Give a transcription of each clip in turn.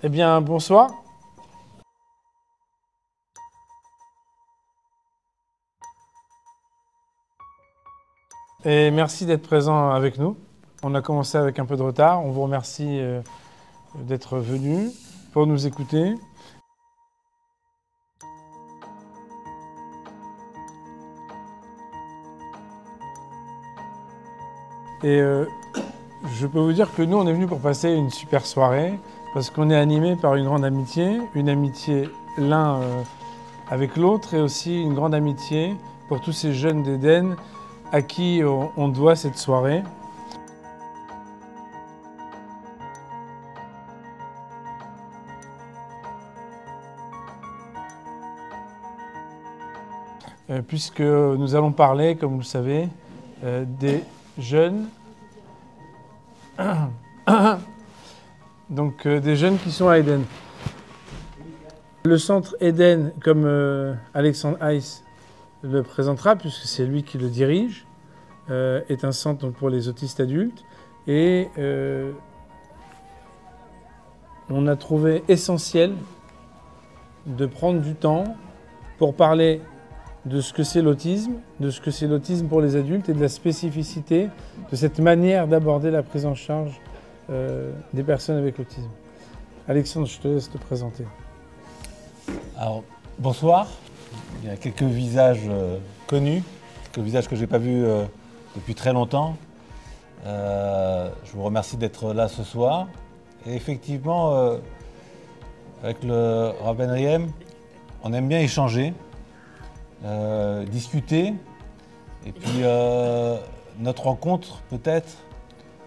Eh bien, bonsoir. Et merci d'être présent avec nous. On a commencé avec un peu de retard. On vous remercie d'être venu pour nous écouter. Et je peux vous dire que nous, on est venus pour passer une super soirée parce qu'on est animé par une amitié l'un avec l'autre et aussi une grande amitié pour tous ces jeunes d'Éden à qui on doit cette soirée. Puisque nous allons parler, comme vous le savez, des jeunes, donc des jeunes qui sont à Éden. Le centre Éden, comme Alexandre Heiss le présentera, puisque c'est lui qui le dirige, est un centre donc, pour les autistes adultes. Et on a trouvé essentiel de prendre du temps pour parler de ce que c'est l'autisme, de ce que c'est l'autisme pour les adultes et de la spécificité de cette manière d'aborder la prise en charge des personnes avec l'autisme. Alexandre, je te laisse te présenter. Alors, bonsoir. Il y a quelques visages connus, quelques visages que je n'ai pas vus depuis très longtemps. Je vous remercie d'être là ce soir. Et effectivement, avec le Rav Ben Riem, on aime bien échanger, discuter. Et puis, notre rencontre, peut-être,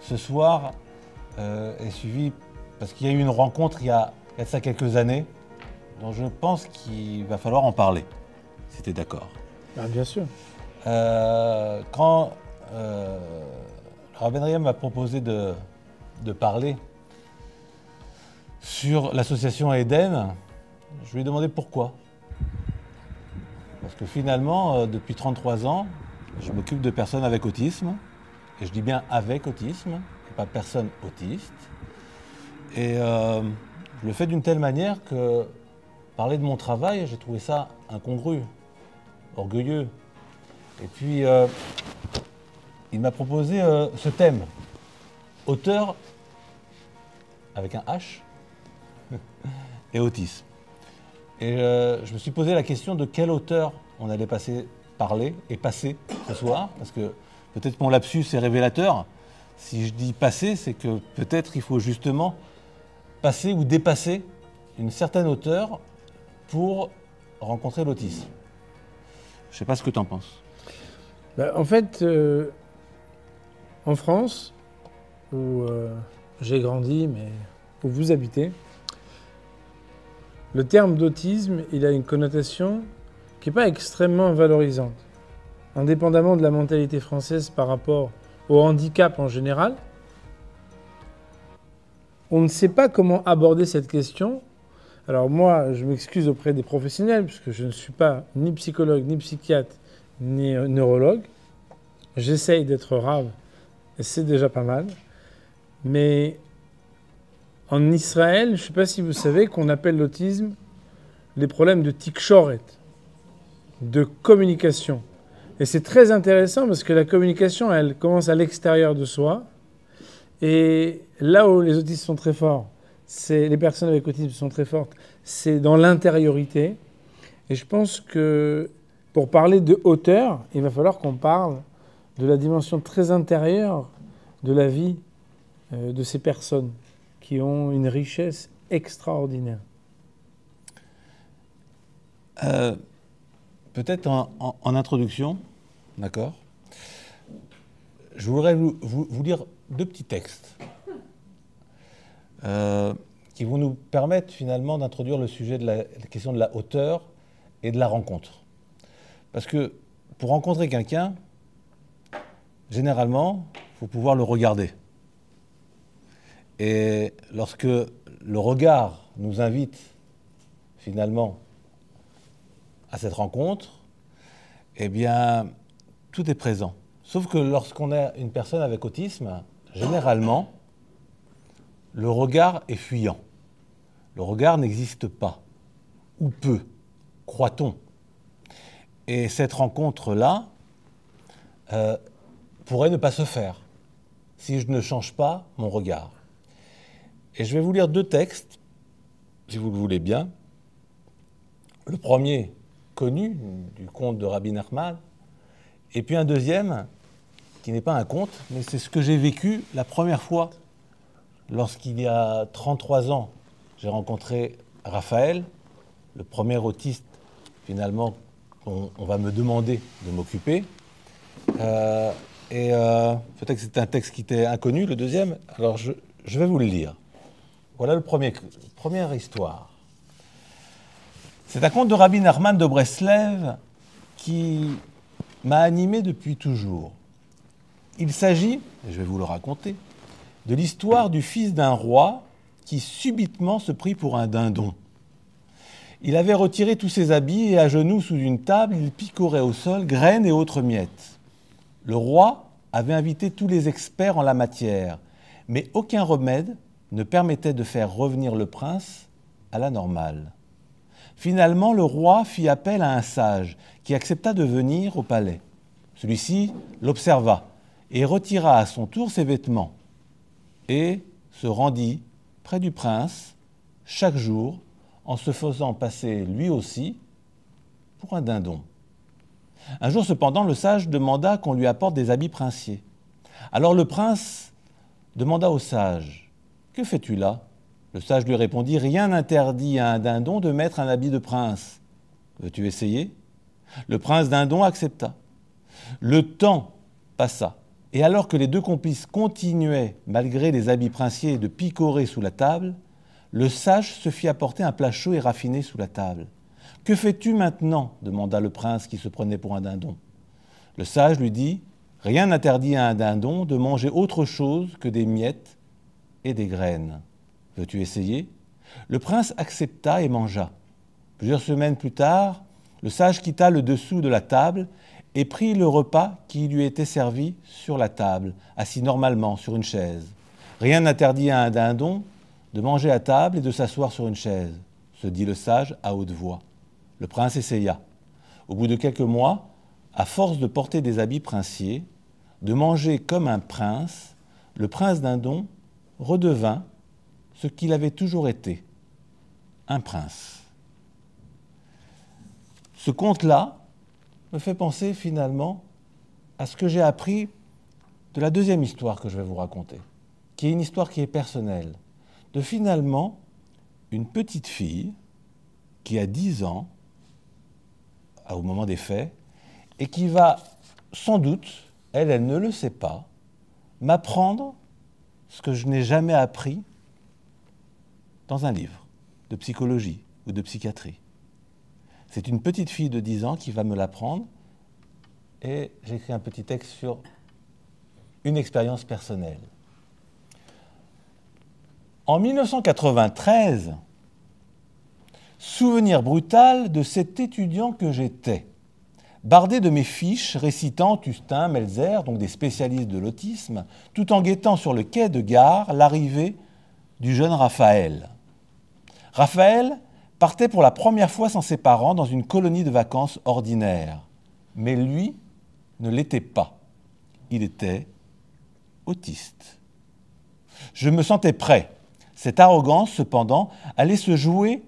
ce soir, est suivie parce qu'il y a eu une rencontre il y a de ça quelques années, dont je pense qu'il va falloir en parler, si tu es d'accord. Ah, bien sûr. Quand Rav Ben Riem m'a proposé de parler sur l'association Éden, je lui ai demandé pourquoi. Parce que finalement, depuis 33 ans, je m'occupe de personnes avec autisme, et je dis bien avec autisme, et pas personne autiste. Et je le fais d'une telle manière que parler de mon travail, j'ai trouvé ça incongru, orgueilleux. Et puis, il m'a proposé ce thème, auteur avec un H et autisme. Et je me suis posé la question de quel auteur on allait parler ce soir, parce que peut-être mon lapsus est révélateur. Si je dis passer, c'est que peut-être il faut justement passer ou dépasser une certaine hauteur pour rencontrer l'autisme. Je ne sais pas ce que tu en penses. En fait, en France, où j'ai grandi, mais où vous habitez, le terme d'autisme, il a une connotation qui n'est pas extrêmement valorisante. Indépendamment de la mentalité française par rapport au handicap en général, on ne sait pas comment aborder cette question. Alors moi, je m'excuse auprès des professionnels, puisque je ne suis pas ni psychologue, ni psychiatre, ni neurologue. J'essaye d'être rave, et c'est déjà pas mal. Mais en Israël, je ne sais pas si vous savez qu'on appelle l'autisme les problèmes de tikshoret, de communication. Et c'est très intéressant parce que la communication, elle commence à l'extérieur de soi. Et là où les autistes sont très forts, les personnes avec autisme sont très fortes, c'est dans l'intériorité. Et je pense que pour parler de hauteur, il va falloir qu'on parle de la dimension très intérieure de la vie de ces personnes qui ont une richesse extraordinaire. Peut-être en introduction, d'accord. Je voudrais vous lire deux petits textes qui vont nous permettre finalement d'introduire le sujet de la question de la hauteur et de la rencontre. Parce que pour rencontrer quelqu'un, généralement, il faut pouvoir le regarder. Et lorsque le regard nous invite finalement à cette rencontre, eh bien, tout est présent. Sauf que lorsqu'on a une personne avec autisme, généralement, le regard est fuyant. le regard n'existe pas, ou peu, croit-on. Et cette rencontre-là pourrait ne pas se faire si je ne change pas mon regard. Et je vais vous lire 2 textes, si vous le voulez bien. Le premier, connu, du conte de Rabbi Nachman, et puis un deuxième, qui n'est pas un conte, mais c'est ce que j'ai vécu la première fois, lorsqu'il y a 33 ans, j'ai rencontré Raphaël, le premier autiste, finalement, dont on va me demander de m'occuper. Peut-être que c'est un texte qui était inconnu, le deuxième, alors je vais vous le lire. Voilà première histoire. C'est un conte de Rabbi Nachman de Breslev qui m'a animé depuis toujours. Il s'agit, et je vais vous le raconter, de l'histoire du fils d'un roi qui subitement se prit pour un dindon. Il avait retiré tous ses habits et à genoux sous une table, il picorait au sol graines et autres miettes. Le roi avait invité tous les experts en la matière, mais aucun remède ne permettait de faire revenir le prince à la normale. Finalement, le roi fit appel à un sage qui accepta de venir au palais. Celui-ci l'observa et retira à son tour ses vêtements et se rendit près du prince chaque jour en se faisant passer lui aussi pour un dindon. Un jour cependant, le sage demanda qu'on lui apporte des habits princiers. Alors le prince demanda au sage « Que fais-tu là ?» Le sage lui répondit « Rien n'interdit à un dindon de mettre un habit de prince. Veux-tu essayer ?» Le prince dindon accepta. Le temps passa, et alors que les 2 complices continuaient, malgré les habits princiers, de picorer sous la table, le sage se fit apporter un plat chaud et raffiné sous la table. « Que fais-tu maintenant ?» demanda le prince qui se prenait pour un dindon. Le sage lui dit « Rien n'interdit à un dindon de manger autre chose que des miettes et des graines. Veux-tu essayer ?» Le prince accepta et mangea. Plusieurs semaines plus tard, le sage quitta le dessous de la table et prit le repas qui lui était servi sur la table, assis normalement sur une chaise. Rien n'interdit à un dindon de manger à table et de s'asseoir sur une chaise, se dit le sage à haute voix. Le prince essaya. Au bout de quelques mois, à force de porter des habits princiers, de manger comme un prince, le prince dindon redevint ce qu'il avait toujours été, un prince. Ce conte-là me fait penser finalement à ce que j'ai appris de la deuxième histoire que je vais vous raconter, qui est une histoire qui est personnelle, de finalement une petite fille qui a 10 ans au moment des faits et qui va sans doute, elle ne le sait pas, m'apprendre ce que je n'ai jamais appris dans un livre de psychologie ou de psychiatrie. C'est une petite fille de 10 ans qui va me l'apprendre et j'ai écrit un petit texte sur une expérience personnelle. En 1993, souvenir brutal de cet étudiant que j'étais, bardé de mes fiches récitant Tustin, Melzer, donc des spécialistes de l'autisme, tout en guettant sur le quai de gare l'arrivée du jeune Raphaël. Raphaël partait pour la première fois sans ses parents dans une colonie de vacances ordinaire. Mais lui ne l'était pas. Il était autiste. Je me sentais prêt. Cette arrogance, cependant, allait se jouer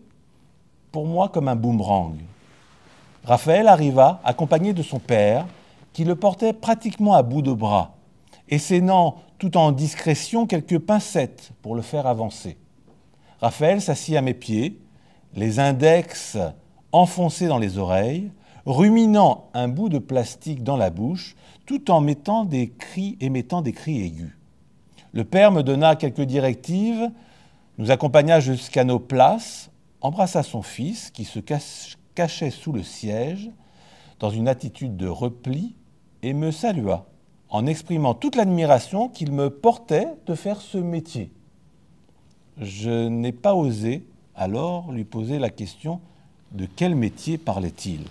pour moi comme un boomerang. Raphaël arriva accompagné de son père, qui le portait pratiquement à bout de bras, essaimant tout en discrétion quelques pincettes pour le faire avancer. Raphaël s'assit à mes pieds, les index enfoncés dans les oreilles, ruminant un bout de plastique dans la bouche, tout en émettant des cris aigus. Le père me donna quelques directives, nous accompagna jusqu'à nos places, embrassa son fils qui se cachait sous le siège dans une attitude de repli et me salua en exprimant toute l'admiration qu'il me portait de faire ce métier. Je n'ai pas osé alors lui poser la question de quel métier parlait-il.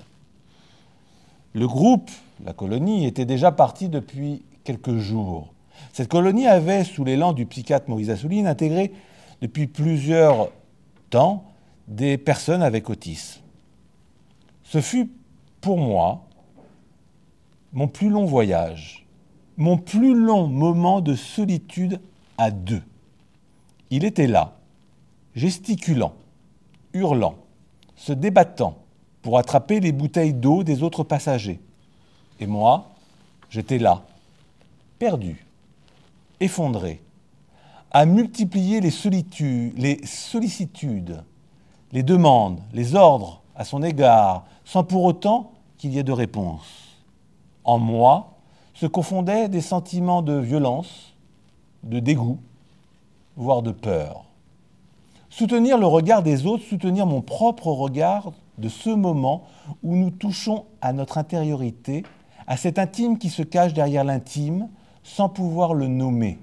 Le groupe, la colonie, était déjà parti depuis quelques jours. Cette colonie avait, sous l'élan du psychiatre Maurice Assouline, intégré depuis plusieurs temps des personnes avec autisme. Ce fut pour moi mon plus long voyage, mon plus long moment de solitude à deux. Il était là, gesticulant, hurlant, se débattant pour attraper les bouteilles d'eau des autres passagers. Et moi, j'étais là, perdu, effondré, à multiplier les sollicitudes, les demandes, les ordres à son égard, sans pour autant qu'il y ait de réponse. En moi se confondaient des sentiments de violence, de dégoût, voire de peur. Soutenir le regard des autres, soutenir mon propre regard de ce moment où nous touchons à notre intériorité, à cet intime qui se cache derrière l'intime, sans pouvoir le nommer,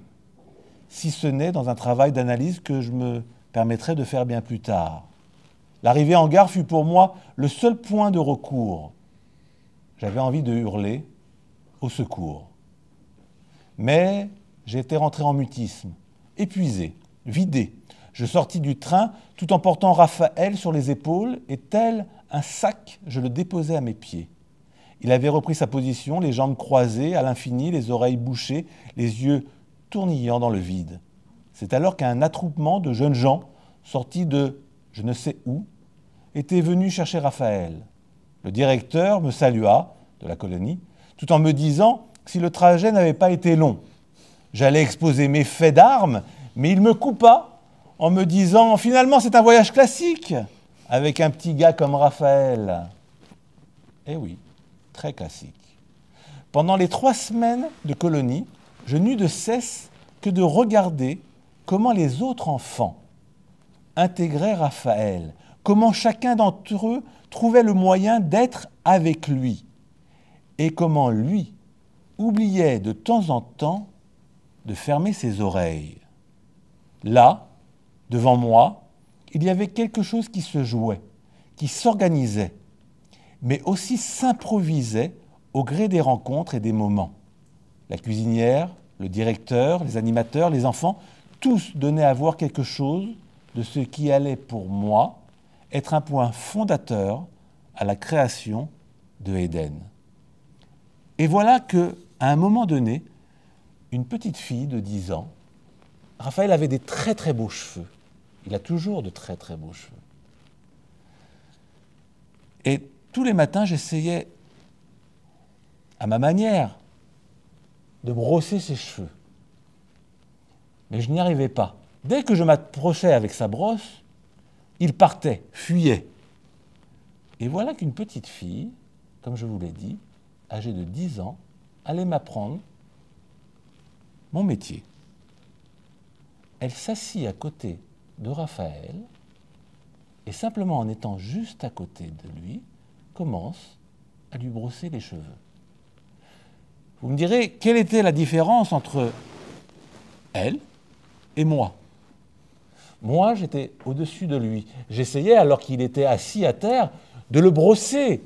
si ce n'est dans un travail d'analyse que je me permettrai de faire bien plus tard. L'arrivée en gare fut pour moi le seul point de recours. J'avais envie de hurler au secours. Mais j'étais rentré en mutisme, épuisé, vidé. Je sortis du train tout en portant Raphaël sur les épaules et tel un sac, je le déposais à mes pieds. Il avait repris sa position, les jambes croisées à l'infini, les oreilles bouchées, les yeux tournillant dans le vide. C'est alors qu'un attroupement de jeunes gens sortis de je ne sais où était venu chercher Raphaël. Le directeur me salua de la colonie tout en me disant que si le trajet n'avait pas été long, j'allais exposer mes faits d'armes, mais il me coupa en me disant « Finalement, c'est un voyage classique avec un petit gars comme Raphaël. » Eh oui, très classique. Pendant les 3 semaines de colonie, je n'eus de cesse que de regarder comment les autres enfants intégraient Raphaël, comment chacun d'entre eux trouvait le moyen d'être avec lui, et comment lui oubliait de temps en temps de fermer ses oreilles. Là, devant moi, il y avait quelque chose qui se jouait, qui s'organisait, mais aussi s'improvisait au gré des rencontres et des moments. La cuisinière, le directeur, les animateurs, les enfants, tous donnaient à voir quelque chose de ce qui allait pour moi être un point fondateur à la création de Éden. Et voilà qu'à un moment donné, une petite fille de 10 ans, Raphaël avait des très très beaux cheveux. Il a toujours de très très beaux cheveux. Et tous les matins, j'essayais, à ma manière, de brosser ses cheveux. Mais je n'y arrivais pas. Dès que je m'approchais avec sa brosse, il partait, fuyait. Et voilà qu'une petite fille, comme je vous l'ai dit, âgée de 10 ans, allait m'apprendre mon métier. Elle s'assit à côté de Raphaël et simplement en étant juste à côté de lui, commence à lui brosser les cheveux. Vous me direz, quelle était la différence entre elle et moi? Moi, j'étais au-dessus de lui. J'essayais, alors qu'il était assis à terre, de le brosser.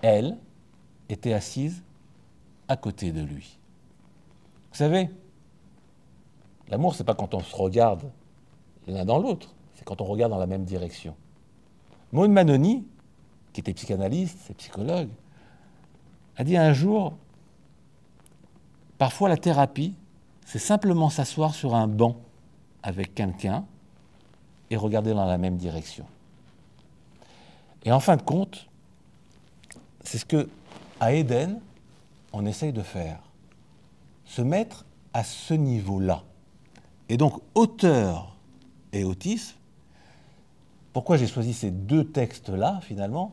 Elle était assise à côté de lui. Vous savez, l'amour, c'est pas quand on se regarde l'un dans l'autre, c'est quand on regarde dans la même direction. Maud Manoni, qui était psychanalyste et psychologue, a dit un jour, parfois la thérapie, c'est simplement s'asseoir sur un banc avec quelqu'un et regarder dans la même direction. Et en fin de compte, c'est ce que, à Éden, on essaye de faire. Se mettre à ce niveau-là. Et donc, auteur et autisme, pourquoi j'ai choisi ces 2 textes-là, finalement,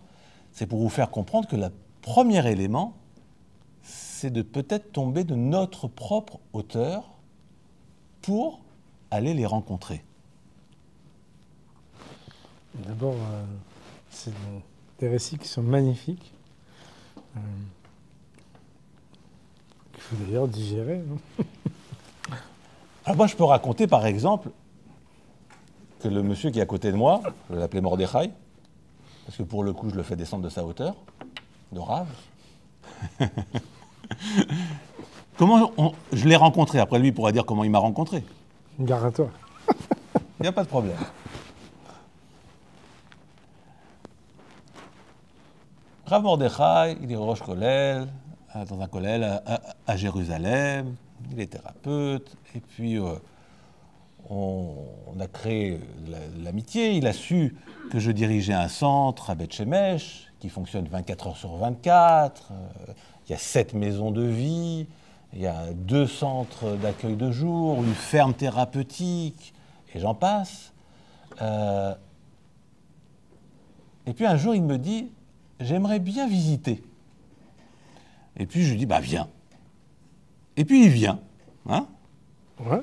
c'est pour vous faire comprendre que le premier élément, c'est de peut-être tomber de notre propre auteur pour aller les rencontrer. D'abord, c'est des récits qui sont magnifiques, qu'il faut d'ailleurs digérer. Alors moi, je peux raconter, par exemple, que le monsieur qui est à côté de moi, je vais l'appeler Mordechai, parce que pour le coup, je le fais descendre de sa hauteur, de rave. Je l'ai rencontré, après lui, il pourra dire comment il m'a rencontré. Gare à toi. Il n'y a pas de problème. Rav Mordechai, il est Rosh Kollel, dans un kollel à Jérusalem, il est thérapeute, et puis on a créé l'amitié, il a su que je dirigeais un centre à Beth Shemesh, qui fonctionne 24 heures sur 24, il y a 7 maisons de vie, il y a 2 centres d'accueil de jour, une ferme thérapeutique, et j'en passe. Et puis un jour, il me dit, j'aimerais bien visiter. Et puis je lui dis, bah viens. Et puis il vient. Hein? Ouais.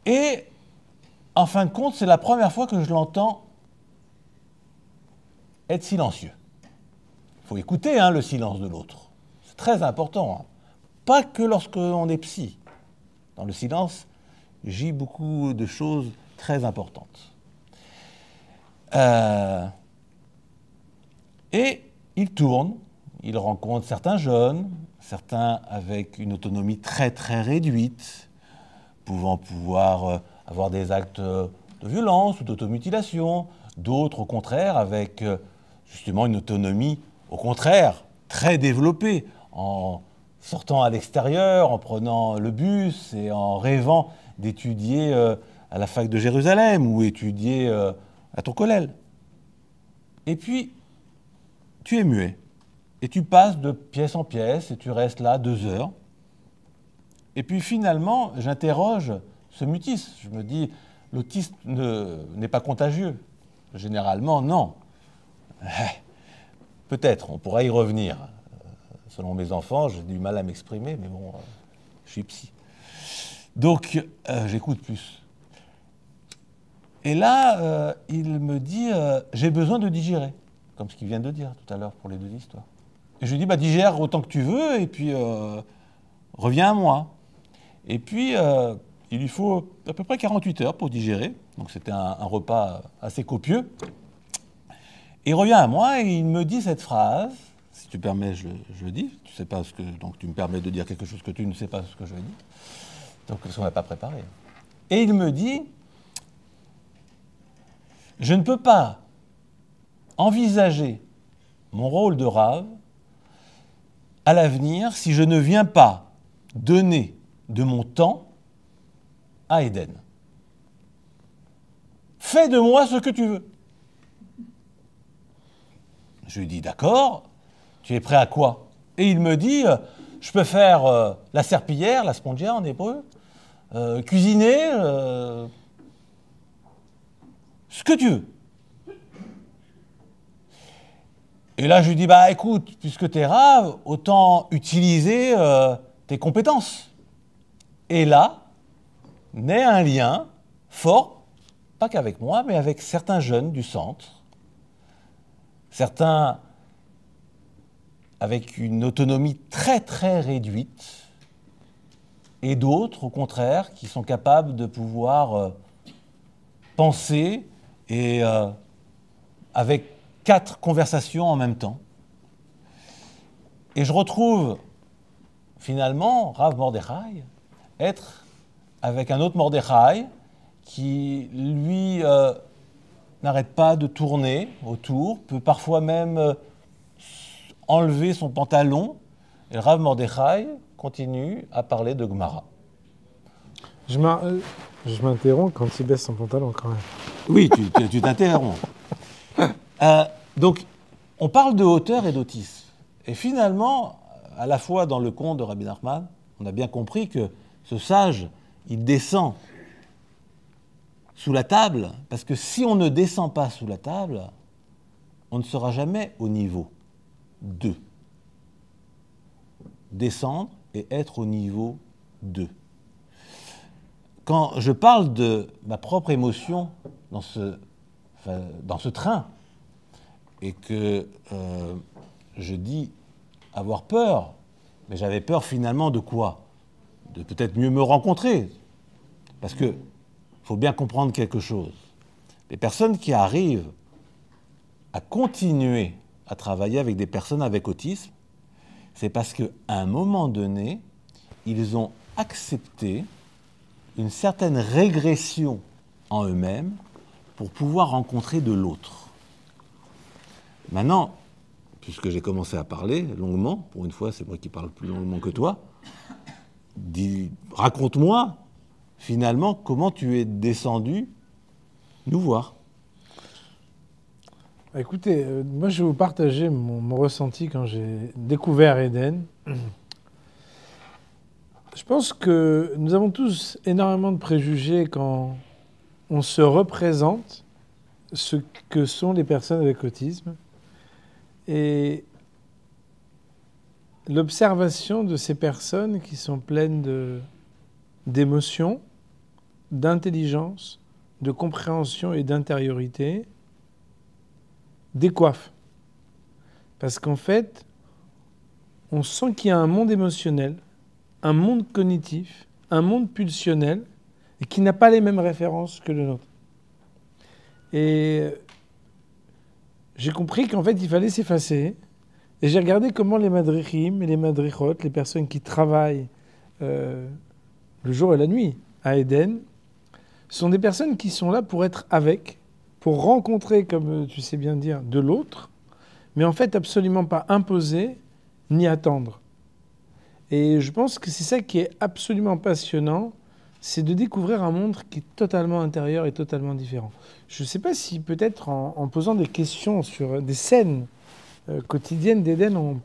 Et en fin de compte, c'est la première fois que je l'entends être silencieux. Il faut écouter le silence de l'autre. C'est très important. Hein. Pas que lorsqu'on est psy. Dans le silence, j'ai beaucoup de choses très importantes. Et il tourne, il rencontre certains jeunes, certains avec une autonomie très très réduite, pouvoir avoir des actes de violence ou d'automutilation, d'autres au contraire avec justement une autonomie au contraire très développée, en sortant à l'extérieur, en prenant le bus et en rêvant d'étudier à la fac de Jérusalem ou étudier à ton kollel. Et puis, tu es muet. Et tu passes de pièce en pièce et tu restes là 2 heures. Et puis finalement, j'interroge ce mutisme. Je me dis, l'autisme n'est pas contagieux. Généralement, non. Peut-être, on pourra y revenir. Selon mes enfants, j'ai du mal à m'exprimer, mais bon, je suis psy. Donc, j'écoute plus. Et là, il me dit, j'ai besoin de digérer, comme ce qu'il vient de dire tout à l'heure pour les 2 histoires. Et je lui dis, bah, digère autant que tu veux, et puis reviens à moi. Et puis, il lui faut à peu près 48 heures pour digérer. Donc, c'était un repas assez copieux. Et il revient à moi et il me dit cette phrase. Si tu permets, je le dis. Tu sais pas donc tu me permets de dire quelque chose que tu ne sais pas ce que je dis. Donc, parce qu'on n'a pas préparé. Et il me dit, je ne peux pas envisager mon rôle de Rav à l'avenir si je ne viens pas donner de mon temps à Eden. Fais de moi ce que tu veux. Je lui dis, d'accord, tu es prêt à quoi? Et il me dit, je peux faire la serpillière, la spongia en hébreu, cuisiner, ce que tu veux. Et là, je lui dis, bah écoute, puisque tu es Rav, autant utiliser tes compétences. Et là, naît un lien fort, pas qu'avec moi, mais avec certains jeunes du centre, certains avec une autonomie très très réduite, et d'autres, au contraire, qui sont capables de pouvoir penser et avec 4 conversations en même temps. Et je retrouve finalement Rav Mordechai être avec un autre Mordechai qui, lui, n'arrête pas de tourner autour, peut parfois même enlever son pantalon. Et Rav Mordechai continue à parler de Gemara. Je m'interromps quand il baisse son pantalon quand même. Oui, tu t'interromps. Donc, on parle de hauteur et d'autisme. Et finalement, à la fois dans le conte de Rabbi Nachman, on a bien compris que ce sage, il descend sous la table, parce que si on ne descend pas sous la table, on ne sera jamais au niveau 2. Descendre et être au niveau 2. Quand je parle de ma propre émotion dans ce train, et que je dis avoir peur, mais j'avais peur finalement de quoi? De peut-être mieux me rencontrer. Parce qu'il faut bien comprendre quelque chose. Les personnes qui arrivent à continuer à travailler avec des personnes avec autisme, c'est parce qu'à un moment donné, ils ont accepté une certaine régression en eux-mêmes pour pouvoir rencontrer de l'autre. Maintenant, puisque j'ai commencé à parler longuement, pour une fois c'est moi qui parle plus longuement que toi, raconte-moi finalement comment tu es descendu nous voir. Écoutez, moi je vais vous partager mon ressenti quand j'ai découvert Eden. Je pense que nous avons tous énormément de préjugés quand on se représente ce que sont les personnes avec autisme. Et l'observation de ces personnes qui sont pleines d'émotions, d'intelligence, de compréhension et d'intériorité décoiffe. Parce qu'en fait, on sent qu'il y a un monde émotionnel, un monde cognitif, un monde pulsionnel, et qui n'a pas les mêmes références que le nôtre. Et j'ai compris qu'en fait, il fallait s'effacer. Et j'ai regardé comment les madrichim et les madrichot, les personnes qui travaillent le jour et la nuit à Eden, sont des personnes qui sont là pour être avec, pour rencontrer, comme tu sais bien dire, de l'autre, mais en fait absolument pas imposer ni attendre. Et je pense que c'est ça qui est absolument passionnant, c'est de découvrir un monde qui est totalement intérieur et totalement différent. Je ne sais pas si peut-être en posant des questions sur des scènes quotidiennes d'Éden, on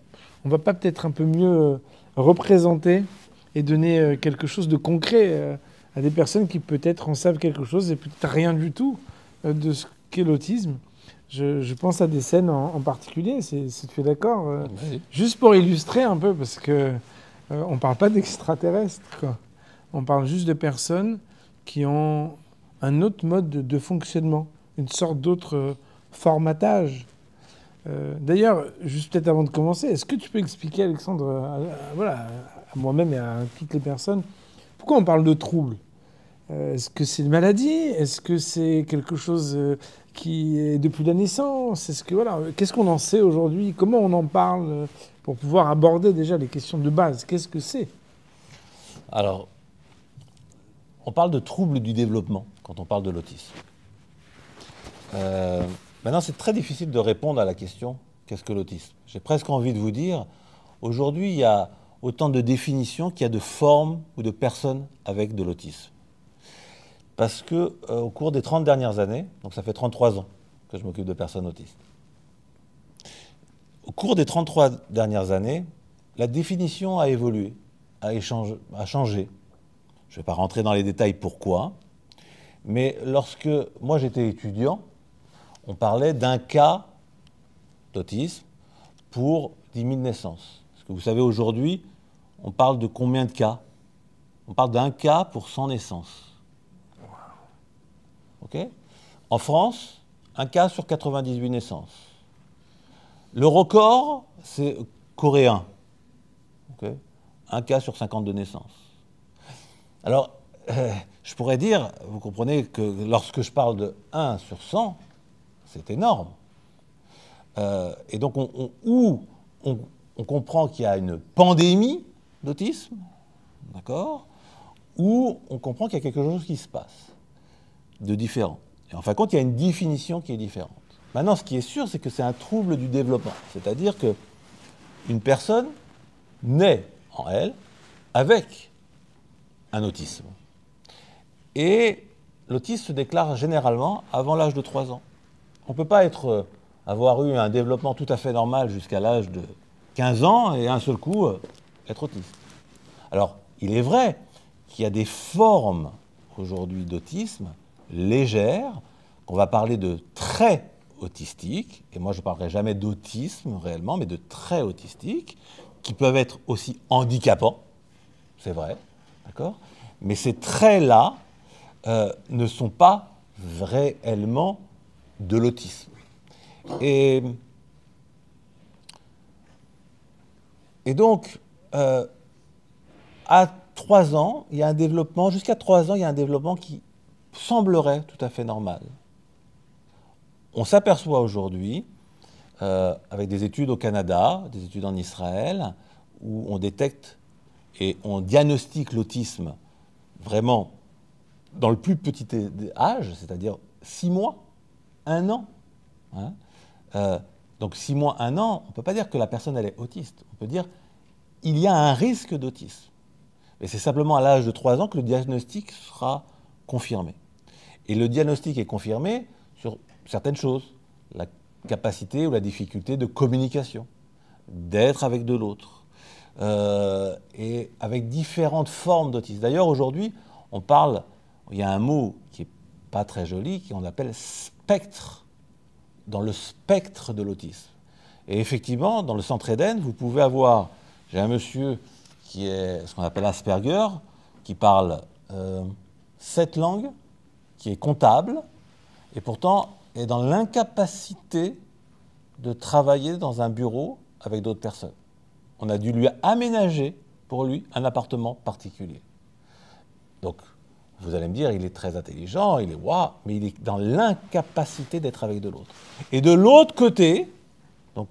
ne va pas peut-être un peu mieux représenter et donner quelque chose de concret à des personnes qui peut-être en savent quelque chose et peut-être rien du tout de ce qu'est l'autisme. Je pense à des scènes en particulier, si tu es d'accord, Oui. juste pour illustrer un peu, parce que on ne parle pas d'extraterrestres, quoi. On parle juste de personnes qui ont un autre mode de fonctionnement, une sorte d'autre formatage. D'ailleurs, juste peut-être avant de commencer, est-ce que tu peux expliquer, Alexandre, à moi-même et à toutes les personnes, pourquoi on parle de trouble ? Est-ce que c'est une maladie ? Est-ce que c'est quelque chose qui est depuis la naissance ? Qu'est-ce qu'on en sait aujourd'hui ? Comment on en parle pour pouvoir aborder déjà les questions de base ? Qu'est-ce que c'est ? Alors, on parle de troubles du développement quand on parle de l'autisme. Maintenant, c'est très difficile de répondre à la question « qu'est-ce que l'autisme ?» J'ai presque envie de vous dire, aujourd'hui, il y a autant de définitions qu'il y a de formes ou de personnes avec de l'autisme. Parce que au cours des 30 dernières années, donc ça fait 33 ans que je m'occupe de personnes autistes, au cours des 33 dernières années, la définition a évolué, a changé. Je ne vais pas rentrer dans les détails pourquoi, mais lorsque moi j'étais étudiant, on parlait d'un cas d'autisme pour 10 000 naissances. Parce que vous savez, aujourd'hui, on parle de combien de cas ? On parle d'un cas pour 100 naissances. Okay ? En France, un cas sur 98 naissances. Le record, c'est coréen. Okay ? Un cas sur 52 naissances. Alors, je pourrais dire, vous comprenez que lorsque je parle de 1 sur 100, c'est énorme. Et donc, on comprend qu'il y a une pandémie d'autisme, d'accord ? Ou on comprend qu'il y a quelque chose qui se passe de différent. Et en fin de compte, il y a une définition qui est différente. Maintenant, ce qui est sûr, c'est que c'est un trouble du développement. C'est-à-dire qu'une personne naît en elle avec un autisme. Et l'autisme se déclare généralement avant l'âge de 3 ans. On ne peut pas avoir eu un développement tout à fait normal jusqu'à l'âge de 15 ans et un seul coup être autiste. Alors, il est vrai qu'il y a des formes aujourd'hui d'autisme légères, qu'on va parler de très autistiques, et moi je ne parlerai jamais d'autisme réellement, mais de très autistiques, qui peuvent être aussi handicapants, c'est vrai, d'accord ? Mais ces traits-là ne sont pas réellement de l'autisme. Et donc, à 3 ans, il y a un développement, jusqu'à 3 ans, il y a un développement qui semblerait tout à fait normal. On s'aperçoit aujourd'hui, avec des études au Canada, des études en Israël, où on détecte et on diagnostique l'autisme vraiment dans le plus petit âge, c'est-à-dire 6 mois, 1 an, hein, Donc 6 mois, 1 an, on ne peut pas dire que la personne elle est autiste. On peut dire qu'il y a un risque d'autisme. Et c'est simplement à l'âge de 3 ans que le diagnostic sera confirmé. Et le diagnostic est confirmé sur certaines choses. La capacité ou la difficulté de communication, d'être avec de l'autre, et avec différentes formes d'autisme. D'ailleurs, aujourd'hui, on parle, il y a un mot qui n'est pas très joli, qu'on appelle spectre, dans le spectre de l'autisme. Et effectivement, dans le centre Eden, vous pouvez avoir, j'ai un monsieur qui est ce qu'on appelle Asperger, qui parle 7 langues, qui est comptable, et pourtant est dans l'incapacité de travailler dans un bureau avec d'autres personnes. On a dû lui aménager, pour lui, un appartement particulier. Donc, vous allez me dire, il est très intelligent, il est waouh, mais il est dans l'incapacité d'être avec de l'autre. Et de l'autre côté, donc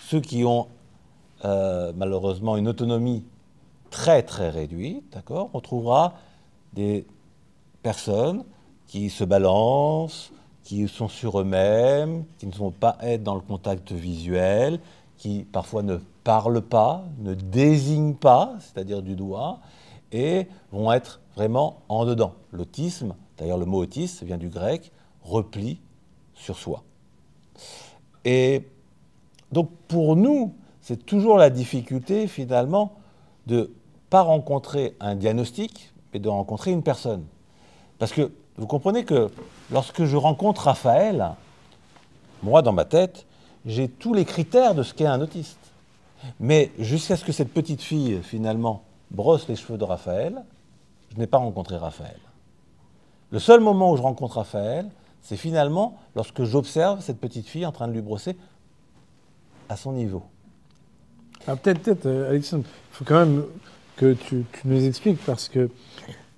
ceux qui ont malheureusement une autonomie très très réduite, d'accord, on trouvera des personnes qui se balancent, qui sont sur eux-mêmes, qui ne vont pas être dans le contact visuel, qui parfois ne parlent pas, ne désignent pas, c'est-à-dire du doigt, et vont être vraiment en dedans. L'autisme, d'ailleurs le mot autiste vient du grec, repli sur soi. Et donc pour nous, c'est toujours la difficulté finalement de ne pas rencontrer un diagnostic, mais de rencontrer une personne. Parce que vous comprenez que lorsque je rencontre Raphaël, moi dans ma tête, j'ai tous les critères de ce qu'est un autiste. Mais jusqu'à ce que cette petite fille finalement brosse les cheveux de Raphaël, je n'ai pas rencontré Raphaël. Le seul moment où je rencontre Raphaël, c'est finalement lorsque j'observe cette petite fille en train de lui brosser à son niveau. Alors peut-être, Alexandre, il faut quand même que tu nous expliques, parce que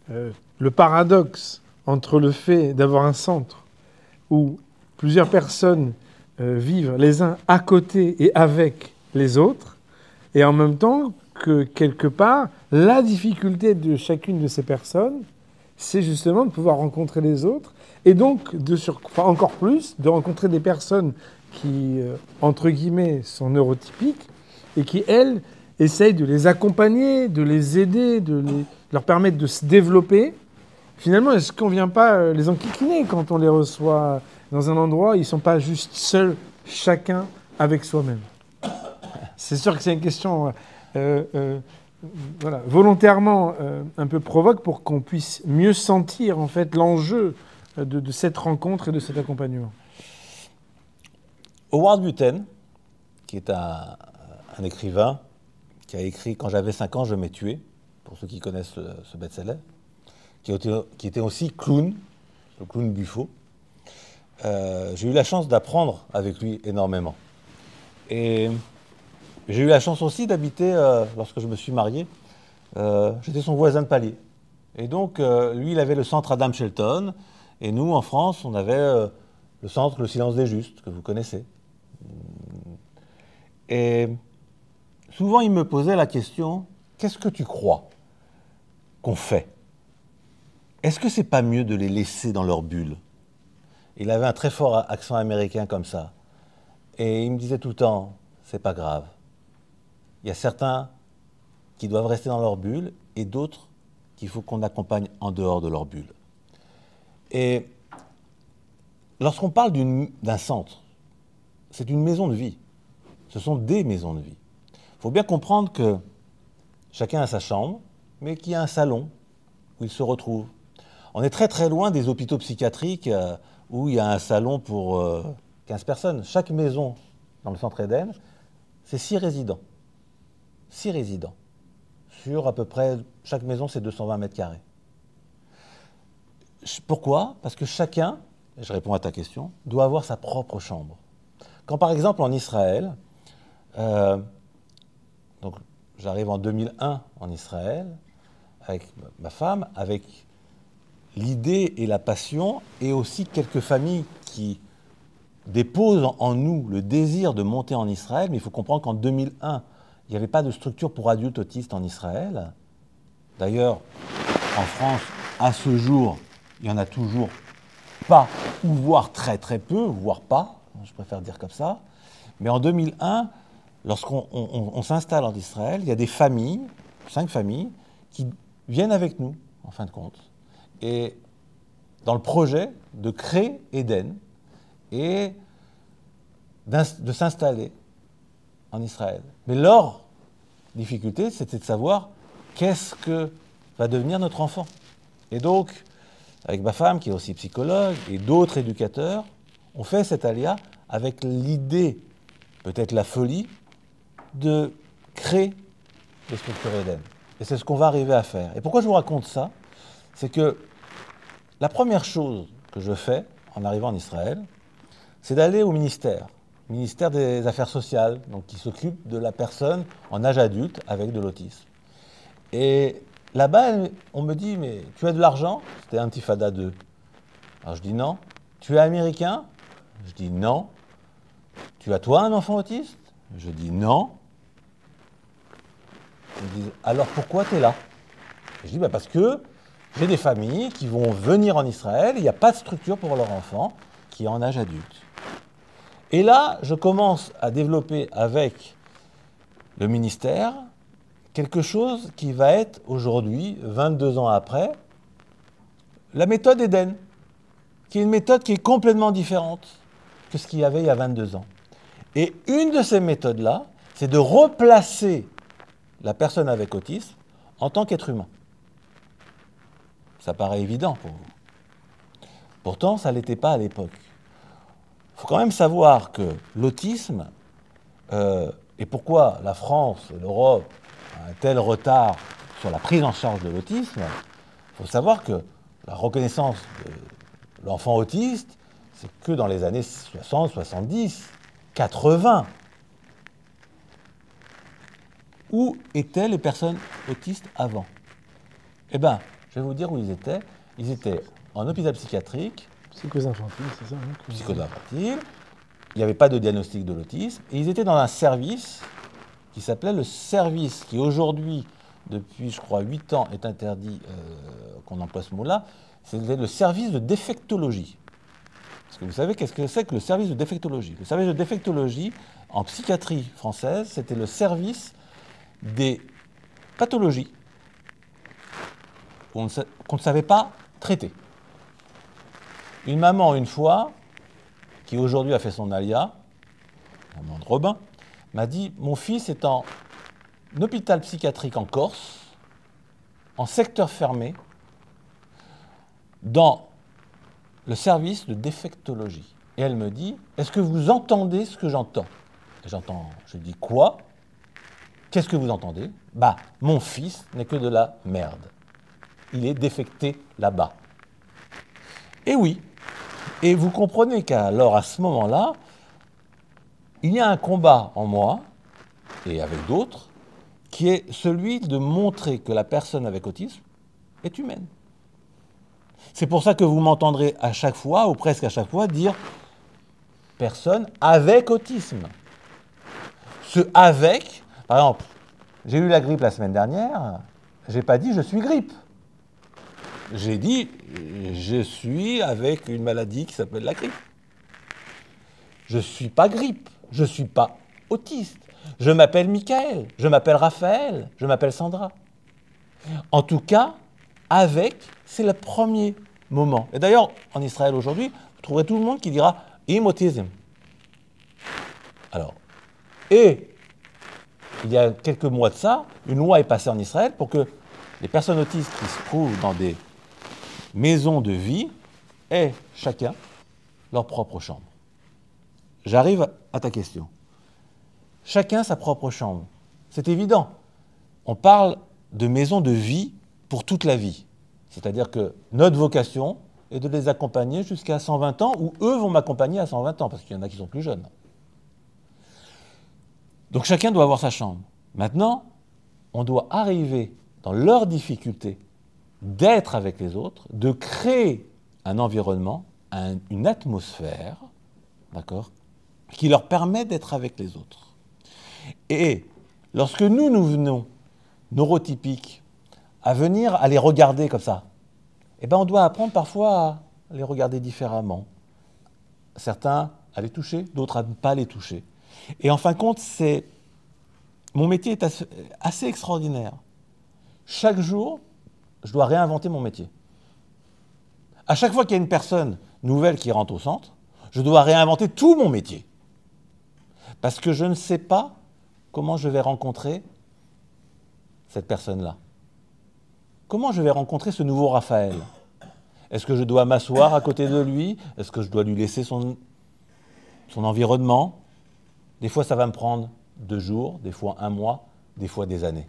le paradoxe entre le fait d'avoir un centre où plusieurs personnes vivent les uns à côté et avec les autres, et en même temps que quelque part, la difficulté de chacune de ces personnes, c'est justement de pouvoir rencontrer les autres, et donc encore plus, de rencontrer des personnes qui, entre guillemets, sont neurotypiques, et qui, elles, essayent de les accompagner, de les aider, leur permettre de se développer. Finalement, est-ce qu'on ne vient pas les enquiquiner quand on les reçoit dans un endroit où ils ne sont pas juste seuls, chacun avec soi-même? C'est sûr que c'est une question voilà, volontairement un peu provoque pour qu'on puisse mieux sentir en fait l'enjeu de cette rencontre et de cet accompagnement. Howard Buten, qui est un écrivain qui a écrit « Quand j'avais 5 ans, je m'ai tué », pour ceux qui connaissent ce best-seller, qui était aussi clown, le clown Buffo. J'ai eu la chance d'apprendre avec lui énormément. Et j'ai eu la chance aussi d'habiter, lorsque je me suis marié, j'étais son voisin de palier. Et donc, lui, il avait le centre Adam Shelton, et nous, en France, on avait le centre Le Silence des Justes, que vous connaissez. Et souvent, il me posait la question, qu'est-ce que tu crois qu'on fait? Est-ce que c'est pas mieux de les laisser dans leur bulle? Il avait un très fort accent américain comme ça. Et il me disait tout le temps, c'est pas grave. Il y a certains qui doivent rester dans leur bulle et d'autres qu'il faut qu'on accompagne en dehors de leur bulle. Et lorsqu'on parle d'un centre, c'est une maison de vie. Ce sont des maisons de vie. Il faut bien comprendre que chacun a sa chambre, mais qu'il y a un salon où il se retrouve. On est très très loin des hôpitaux psychiatriques où il y a un salon pour 15 personnes. Chaque maison dans le centre Eden, c'est 6 résidents. 6 résidents. Sur à peu près, chaque maison, c'est 220 mètres carrés. Pourquoi? Parce que chacun, et je réponds à ta question, doit avoir sa propre chambre. Quand par exemple en Israël, donc j'arrive en 2001 en Israël, avec ma femme, avec l'idée et la passion, et aussi quelques familles qui déposent en nous le désir de monter en Israël, mais il faut comprendre qu'en 2001, il n'y avait pas de structure pour adultes autistes en Israël. D'ailleurs, en France, à ce jour, il n'y en a toujours pas, ou voire très très peu, voire pas, je préfère dire comme ça. Mais en 2001, lorsqu'on s'installe en Israël, il y a des familles, 5 familles, qui viennent avec nous, en fin de compte, et dans le projet de créer Éden et de s'installer en Israël. Mais leur difficulté, c'était de savoir qu'est-ce que va devenir notre enfant. Et donc, avec ma femme, qui est aussi psychologue, et d'autres éducateurs, on fait cet alia avec l'idée, peut-être la folie, de créer les structures Éden. Et c'est ce qu'on va arriver à faire. Et pourquoi je vous raconte ça? C'est que la première chose que je fais en arrivant en Israël, c'est d'aller au ministère des Affaires sociales, donc qui s'occupe de la personne en âge adulte avec de l'autisme. Et là-bas, on me dit, mais tu as de l'argent? C'était Intifada 2. Alors je dis non. Tu es américain? Je dis non. Tu as toi un enfant autiste? Je dis non. Ils me disent, alors pourquoi tu es là? Je dis, bah parce que j'ai des familles qui vont venir en Israël, il n'y a pas de structure pour leur enfant qui est en âge adulte. Et là, je commence à développer avec le ministère quelque chose qui va être aujourd'hui, 22 ans après, la méthode Éden, qui est une méthode qui est complètement différente que ce qu'il y avait il y a 22 ans. Et une de ces méthodes-là, c'est de replacer la personne avec autisme en tant qu'être humain. Ça paraît évident pour vous. Pourtant, ça ne l'était pas à l'époque. Il faut quand même savoir que l'autisme, et pourquoi la France et l'Europe ont un tel retard sur la prise en charge de l'autisme, il faut savoir que la reconnaissance de l'enfant autiste, c'est que dans les années 60, 70, 80. Où étaient les personnes autistes avant? Eh bien, je vais vous dire où ils étaient. Ils étaient en hôpital psychiatrique. Psychose infantile, c'est ça, hein, Psychose infantile. Il n'y avait pas de diagnostic de l'autisme. Et ils étaient dans un service qui s'appelait le service, qui aujourd'hui, depuis, je crois, 8 ans, est interdit qu'on emploie ce mot-là. C'était le service de défectologie. Parce que vous savez qu'est-ce que c'est que le service de défectologie? Le service de défectologie, en psychiatrie française, c'était le service des pathologies qu'on ne savait pas traiter. Une maman, une fois, qui aujourd'hui a fait son alia, maman de Robin, m'a dit, mon fils est en hôpital psychiatrique en Corse, en secteur fermé, dans le service de défectologie. Et elle me dit, est-ce que vous entendez ce que j'entends? J'entends, je dis, quoi? Qu'est-ce que vous entendez? Bah, mon fils n'est que de la merde. Il est défecté là-bas. Et oui. Et vous comprenez qu'alors, à ce moment-là, il y a un combat en moi, et avec d'autres, qui est celui de montrer que la personne avec autisme est humaine. C'est pour ça que vous m'entendrez à chaque fois, ou presque à chaque fois, dire « personne avec autisme ». Ce « avec », par exemple, j'ai eu la grippe la semaine dernière, j'ai pas dit « je suis grippe ». J'ai dit « je suis avec une maladie qui s'appelle la grippe ». Je ne suis pas grippe, je ne suis pas autiste. Je m'appelle Michael, je m'appelle Raphaël, je m'appelle Sandra. En tout cas, avec, c'est le premier moment. Et d'ailleurs, en Israël aujourd'hui, vous trouverez tout le monde qui dira « im autism ». Alors, et il y a quelques mois de ça, une loi est passée en Israël pour que les personnes autistes qui se trouvent dans des maisons de vie aient chacun leur propre chambre. J'arrive à ta question. Chacun sa propre chambre. C'est évident. On parle de maisons de vie pour toute la vie. C'est-à-dire que notre vocation est de les accompagner jusqu'à 120 ans, ou eux vont m'accompagner à 120 ans, parce qu'il y en a qui sont plus jeunes. Donc chacun doit avoir sa chambre. Maintenant, on doit arriver dans leur difficulté d'être avec les autres, de créer un environnement, une atmosphère, d'accord, qui leur permet d'être avec les autres. Et lorsque nous venons, neurotypiques, à venir à les regarder comme ça, eh ben on doit apprendre parfois à les regarder différemment. Certains à les toucher, d'autres à ne pas les toucher. Et en fin de compte, mon métier est assez extraordinaire. Chaque jour, je dois réinventer mon métier. À chaque fois qu'il y a une personne nouvelle qui rentre au centre, je dois réinventer tout mon métier. Parce que je ne sais pas comment je vais rencontrer cette personne-là. Comment je vais rencontrer ce nouveau Raphaël? Est-ce que je dois m'asseoir à côté de lui? Est-ce que je dois lui laisser son environnement? Des fois, ça va me prendre 2 jours, des fois 1 mois, des fois des années.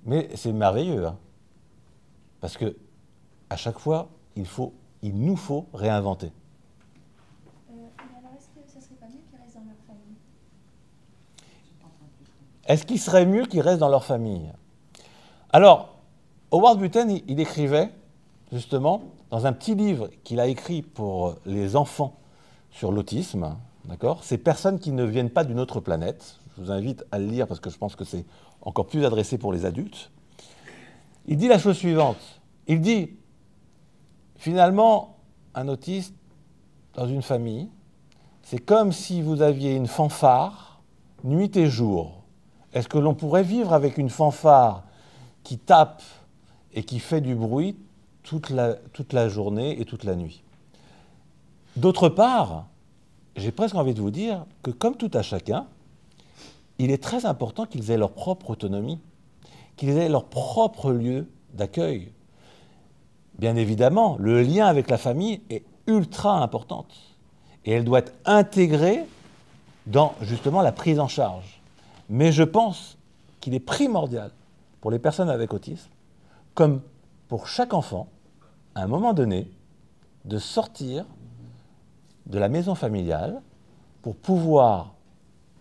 Mais c'est merveilleux, hein, parce que à chaque fois, il nous faut réinventer. Alors, est-ce que ça serait pas mieux qu'ils restent dans leur famille? Est-ce qu'il serait mieux qu'ils restent dans leur famille? Alors, Howard Butten, il écrivait, justement, dans un petit livre qu'il a écrit pour les enfants sur l'autisme, d'accord, ces personnes qui ne viennent pas d'une autre planète. Je vous invite à le lire parce que je pense que c'est encore plus adressé pour les adultes. Il dit la chose suivante. Il dit, finalement, un autiste dans une famille, c'est comme si vous aviez une fanfare nuit et jour. Est-ce que l'on pourrait vivre avec une fanfare qui tape et qui fait du bruit toute la journée et toute la nuit? D'autre part, j'ai presque envie de vous dire que comme tout à chacun, il est très important qu'ils aient leur propre autonomie, qu'ils aient leur propre lieu d'accueil. Bien évidemment, le lien avec la famille est ultra importante et elle doit être intégrée dans justement la prise en charge. Mais je pense qu'il est primordial pour les personnes avec autisme, comme pour chaque enfant, à un moment donné, de sortir de la maison familiale pour pouvoir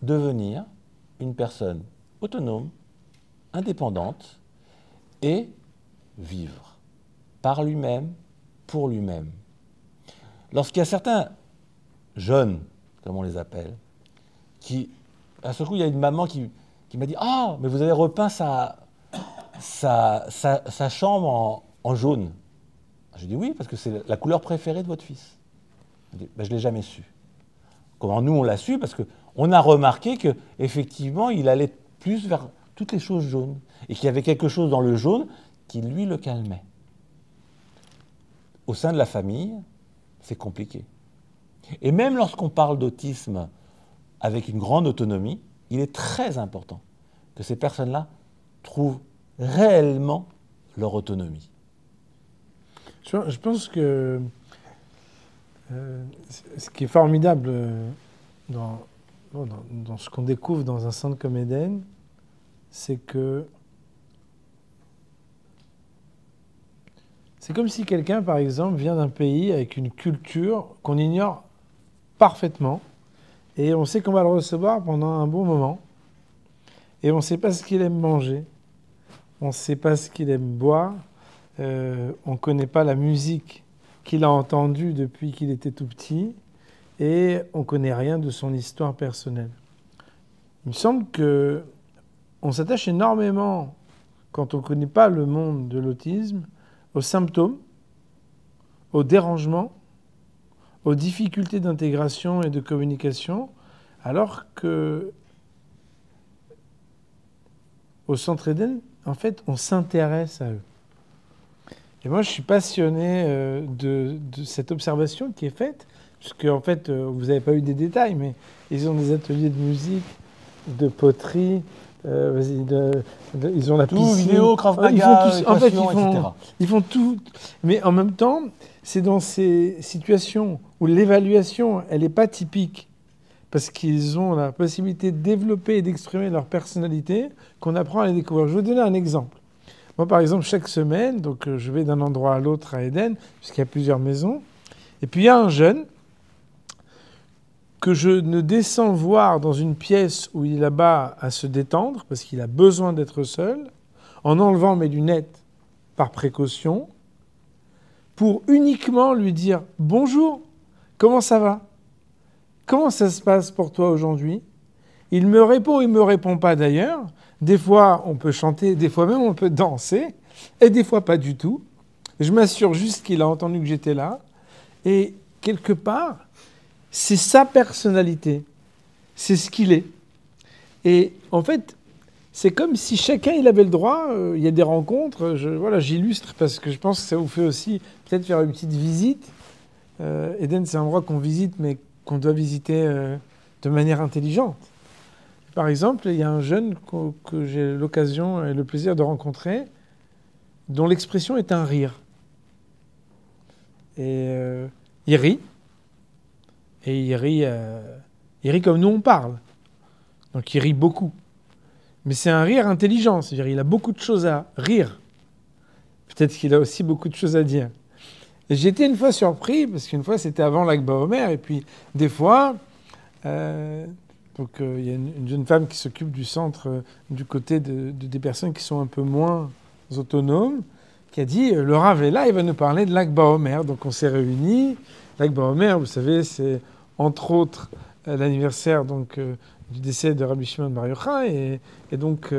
devenir une personne autonome, indépendante et vivre par lui-même, pour lui-même. Lorsqu'il y a certains jeunes, comme on les appelle, qui, à ce coup, il y a une maman qui m'a dit « Ah, mais vous avez repeint sa chambre en jaune. » J'ai dit « Oui, parce que c'est la couleur préférée de votre fils. » Je ne l'ai jamais su. Comment nous, on l'a su? Parce qu'on a remarqué qu'effectivement, il allait plus vers toutes les choses jaunes et qu'il y avait quelque chose dans le jaune qui, lui, le calmait. Au sein de la famille, c'est compliqué. Et même lorsqu'on parle d'autisme avec une grande autonomie, il est très important que ces personnes-là trouvent réellement leur autonomie. Je pense que ce qui est formidable dans ce qu'on découvre dans un centre comme Eden, c'est que c'est comme si quelqu'un, par exemple, vient d'un pays avec une culture qu'on ignore parfaitement et on sait qu'on va le recevoir pendant un bon moment et on ne sait pas ce qu'il aime manger, on ne sait pas ce qu'il aime boire, on ne connaît pas la musique qu'il a entendue depuis qu'il était tout petit et on ne connaît rien de son histoire personnelle. Il me semble qu'on s'attache énormément, quand on ne connaît pas le monde de l'autisme, aux symptômes, aux dérangements, aux difficultés d'intégration et de communication, alors que au Centre Eden, en fait, on s'intéresse à eux. Et moi, je suis passionné de cette observation qui est faite, puisque en fait, vous n'avez pas eu des détails, mais ils ont des ateliers de musique, de poterie, ils ont la piscine. Tout, vidéo, Krav Maga, équation, etc. Ils font tout. Mais en même temps, c'est dans ces situations où l'évaluation, elle n'est pas typique, parce qu'ils ont la possibilité de développer et d'exprimer leur personnalité, qu'on apprend à les découvrir. Je vais vous donner un exemple. Moi, par exemple, chaque semaine, donc, je vais d'un endroit à l'autre à Eden, puisqu'il y a plusieurs maisons, et puis il y a un jeune que je ne descends voir dans une pièce où il est là-bas à se détendre, parce qu'il a besoin d'être seul, en enlevant mes lunettes par précaution, pour uniquement lui dire « Bonjour, comment ça va? Comment ça se passe pour toi aujourd'hui ?» Il me répond, il ne me répond pas d'ailleurs. Des fois, on peut chanter, des fois même on peut danser, et des fois pas du tout. Je m'assure juste qu'il a entendu que j'étais là. Et quelque part, c'est sa personnalité. c'est ce qu'il est. Et en fait, c'est comme si chacun il avait le droit. Il y a des rencontres. Voilà, j'illustre parce que je pense que ça vous fait aussi peut-être faire une petite visite. Eden, c'est un endroit qu'on visite, mais qu'on doit visiter de manière intelligente. Par exemple, il y a un jeune que j'ai l'occasion et le plaisir de rencontrer, dont l'expression est un rire. Et il rit. Et il rit comme nous on parle. Donc il rit beaucoup. Mais c'est un rire intelligent, c'est-à-dire il a beaucoup de choses à rire. Peut-être qu'il a aussi beaucoup de choses à dire. Et j'ai été une fois surpris, parce qu'une fois c'était avant l'Ag BaOmer, et puis des fois, il y a une jeune femme qui s'occupe du centre du côté des personnes qui sont un peu moins autonomes, qui a dit, le Rav est là, il va nous parler de l'Ag BaOmer. Donc on s'est réunis. L'Ag BaOmer, vous savez, c'est entre autres l'anniversaire du décès de Rabbi Shimon Bar Yochai, et donc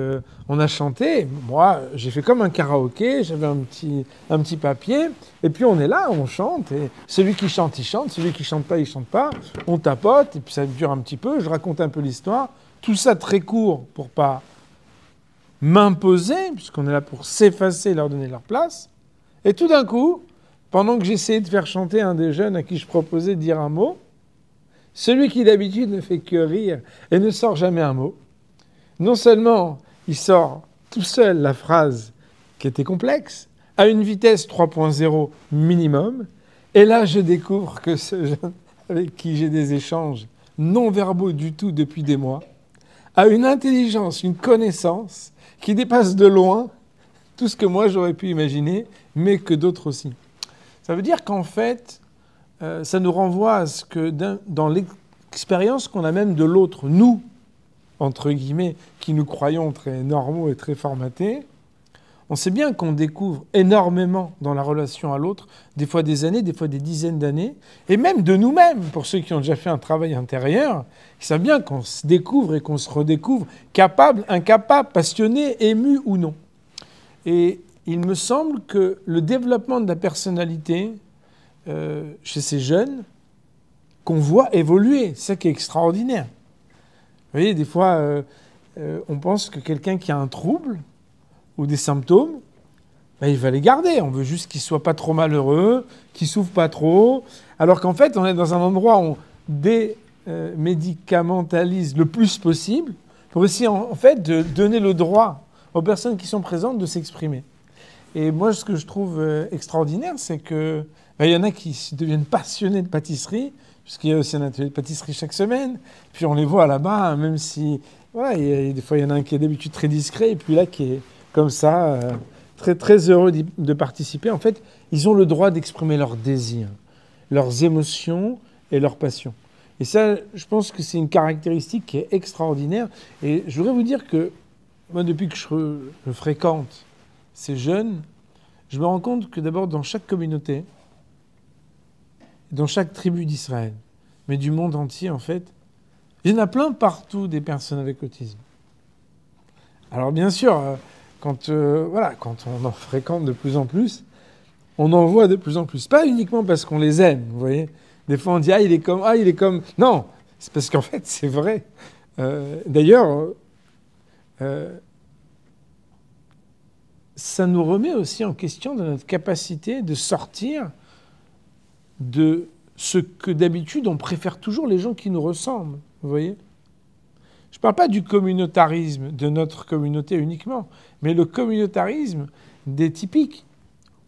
on a chanté. Moi, j'ai fait comme un karaoké, j'avais un petit papier, et puis on est là, on chante, et celui qui chante, il chante, celui qui chante pas, il chante pas, on tapote, et puis ça dure un petit peu, je raconte un peu l'histoire, tout ça très court pour pas m'imposer, puisqu'on est là pour s'effacer et leur donner leur place, et tout d'un coup, pendant que j'essayais de faire chanter un des jeunes à qui je proposais de dire un mot, celui qui d'habitude ne fait que rire et ne sort jamais un mot, non seulement il sort tout seul la phrase qui était complexe, à une vitesse 3.0 minimum, et là je découvre que ce jeune avec qui j'ai des échanges non verbaux du tout depuis des mois, a une intelligence, une connaissance qui dépasse de loin tout ce que moi j'aurais pu imaginer, mais que d'autres aussi. Ça veut dire qu'en fait, ça nous renvoie à ce que dans l'expérience qu'on a même de l'autre, nous, entre guillemets, qui nous croyons très normaux et très formatés, on sait bien qu'on découvre énormément dans la relation à l'autre, des fois des années, des fois des dizaines d'années, et même de nous-mêmes, pour ceux qui ont déjà fait un travail intérieur, ils savent bien qu'on se découvre et qu'on se redécouvre, capable, incapable, passionné, ému ou non. Et il me semble que le développement de la personnalité chez ces jeunes, qu'on voit évoluer, c'est ça qui est extraordinaire. Vous voyez, des fois, on pense que quelqu'un qui a un trouble ou des symptômes, ben, il va les garder. On veut juste qu'il ne soit pas trop malheureux, qu'il ne souffre pas trop. Alors qu'en fait, on est dans un endroit où on démédicamentalise le plus possible pour essayer en fait de donner le droit aux personnes qui sont présentes de s'exprimer. Et moi, ce que je trouve extraordinaire, c'est que il y en a qui deviennent passionnés de pâtisserie, puisqu'il y a aussi un atelier de pâtisserie chaque semaine. Puis on les voit là-bas, même si... Voilà, des fois, il y en a un qui est d'habitude très discret, et puis là, qui est comme ça, très, très heureux de participer. En fait, ils ont le droit d'exprimer leurs désirs, leurs émotions et leurs passions. Et ça, je pense que c'est une caractéristique qui est extraordinaire. Et je voudrais vous dire que moi, depuis que je fréquente ces jeunes, je me rends compte que d'abord, dans chaque communauté, dans chaque tribu d'Israël, mais du monde entier en fait, il y en a plein partout des personnes avec autisme. Alors bien sûr, quand on en fréquente de plus en plus, on en voit de plus en plus. Pas uniquement parce qu'on les aime, vous voyez. Des fois on dit « il est comme... » Non, c'est parce qu'en fait c'est vrai. D'ailleurs, ça nous remet aussi en question de notre capacité de sortir de ce que d'habitude on préfère toujours les gens qui nous ressemblent, vous voyez. Je ne parle pas du communautarisme de notre communauté uniquement, mais le communautarisme des typiques,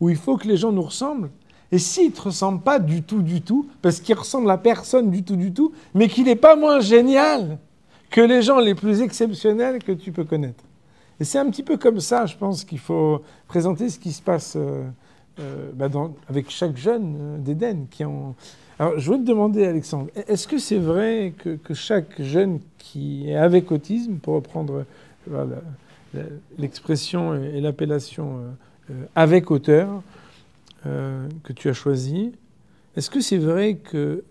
où il faut que les gens nous ressemblent. Et s'ils ne te ressemblent pas du tout, parce qu'ils ressemblent à personne du tout, mais qu'il n'est pas moins génial que les gens les plus exceptionnels que tu peux connaître. Et c'est un petit peu comme ça, je pense, qu'il faut présenter ce qui se passe avec chaque jeune d'Éden. Alors, je veux te demander, Alexandre, est-ce que c'est vrai que chaque jeune qui est avec autisme, pour reprendre l'expression et l'appellation avec auteur que tu as choisi, est-ce que c'est vrai qu'ils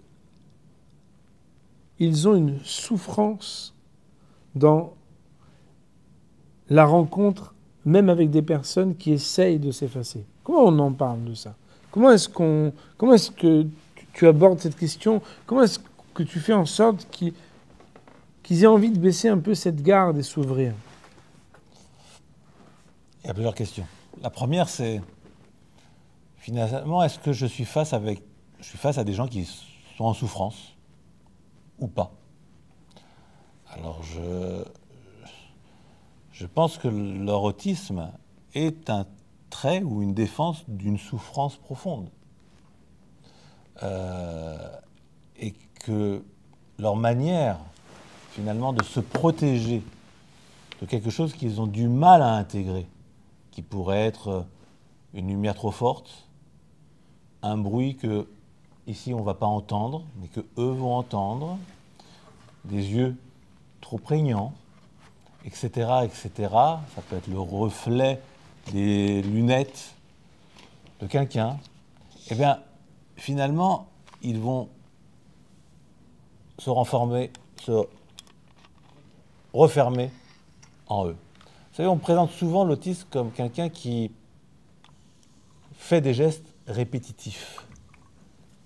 ont une souffrance dans la rencontre, même avec des personnes qui essayent de s'effacer? Comment on en parle de ça? Comment est-ce que tu abordes cette question? Comment est-ce que tu fais en sorte qu'ils aient envie de baisser un peu cette garde et s'ouvrir? Il y a plusieurs questions. La première, c'est finalement, est-ce que je suis face à des gens qui sont en souffrance ou pas? Alors, je pense que leur autisme est un trait ou une défense d'une souffrance profonde. Et que leur manière, finalement, de se protéger de quelque chose qu'ils ont du mal à intégrer, qui pourrait être une lumière trop forte, un bruit que ici on ne va pas entendre, mais que eux vont entendre, des yeux trop prégnants, etc., etc. Ça peut être le reflet des lunettes de quelqu'un. Eh bien, finalement, ils vont se refermer en eux. Vous savez, on présente souvent l'autisme comme quelqu'un qui fait des gestes répétitifs.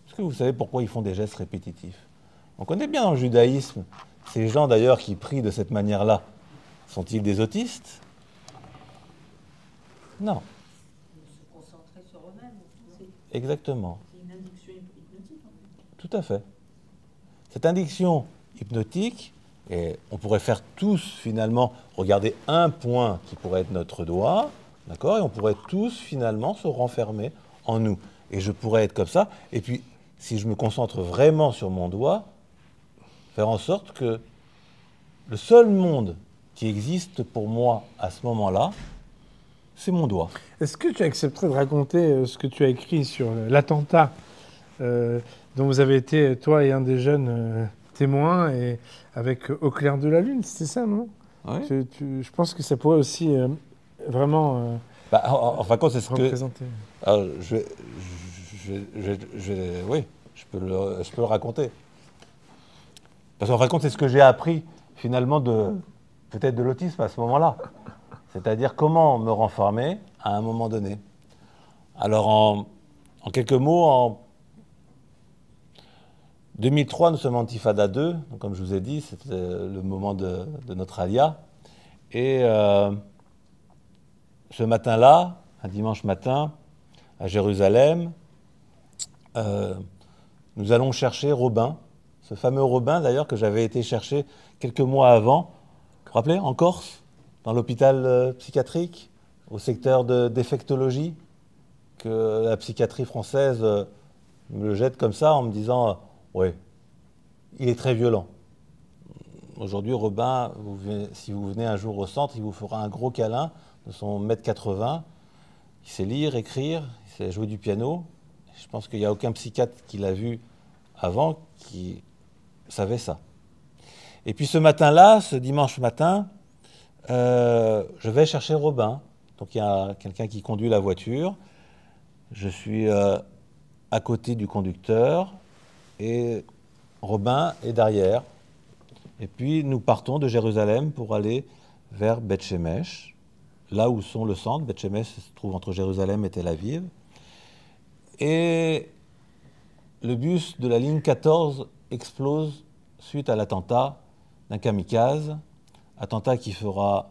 Est-ce que vous savez pourquoi ils font des gestes répétitifs? On connaît bien dans le judaïsme ces gens d'ailleurs qui prient de cette manière-là. Sont-ils des autistes? Non. Se concentrer sur eux-mêmes. Exactement. C'est une induction hypnotique, en fait. Tout à fait. Cette induction hypnotique, et on pourrait faire tous finalement regarder un point qui pourrait être notre doigt, d'accord, et on pourrait tous finalement se renfermer en nous. Et je pourrais être comme ça, et puis si je me concentre vraiment sur mon doigt, faire en sorte que le seul monde qui existe pour moi à ce moment-là, c'est mon doigt. Est-ce que tu accepterais de raconter ce que tu as écrit sur l'attentat dont vous avez été, toi et un des jeunes témoins, et avec Au clair de la lune, c'était ça, non? Oui. Je pense que ça pourrait aussi vraiment En fin de compte, c'est ce que... représenter. Alors, oui, je peux le raconter. Parce qu'en fin de compte, c'est ce que j'ai appris finalement peut-être de l'autisme à ce moment-là. C'est-à-dire comment me renfermer à un moment donné. Alors, en quelques mots, en 2003, nous sommes en Intifada 2, donc comme je vous ai dit, c'était le moment de notre alia. Et ce matin-là, un dimanche matin, à Jérusalem, nous allons chercher Robin, ce fameux Robin d'ailleurs que j'avais été chercher quelques mois avant, vous vous rappelez, en Corse, dans l'hôpital psychiatrique, au secteur de défectologie, que la psychiatrie française me le jette comme ça en me disant oui, il est très violent. Aujourd'hui, Robin, si vous venez un jour au centre, il vous fera un gros câlin de son 1,80 m. Il sait lire, écrire, il sait jouer du piano. Je pense qu'il n'y a aucun psychiatre qui l'a vu avant qui savait ça. Et puis ce matin-là, ce dimanche matin, je vais chercher Robin. Donc il y a quelqu'un qui conduit la voiture. Je suis à côté du conducteur et Robin est derrière. Et puis nous partons de Jérusalem pour aller vers Beth Shemesh, là où sont le centre. Beth Shemesh se trouve entre Jérusalem et Tel Aviv. Et le bus de la ligne 14 explose suite à l'attentat d'un kamikaze, attentat qui fera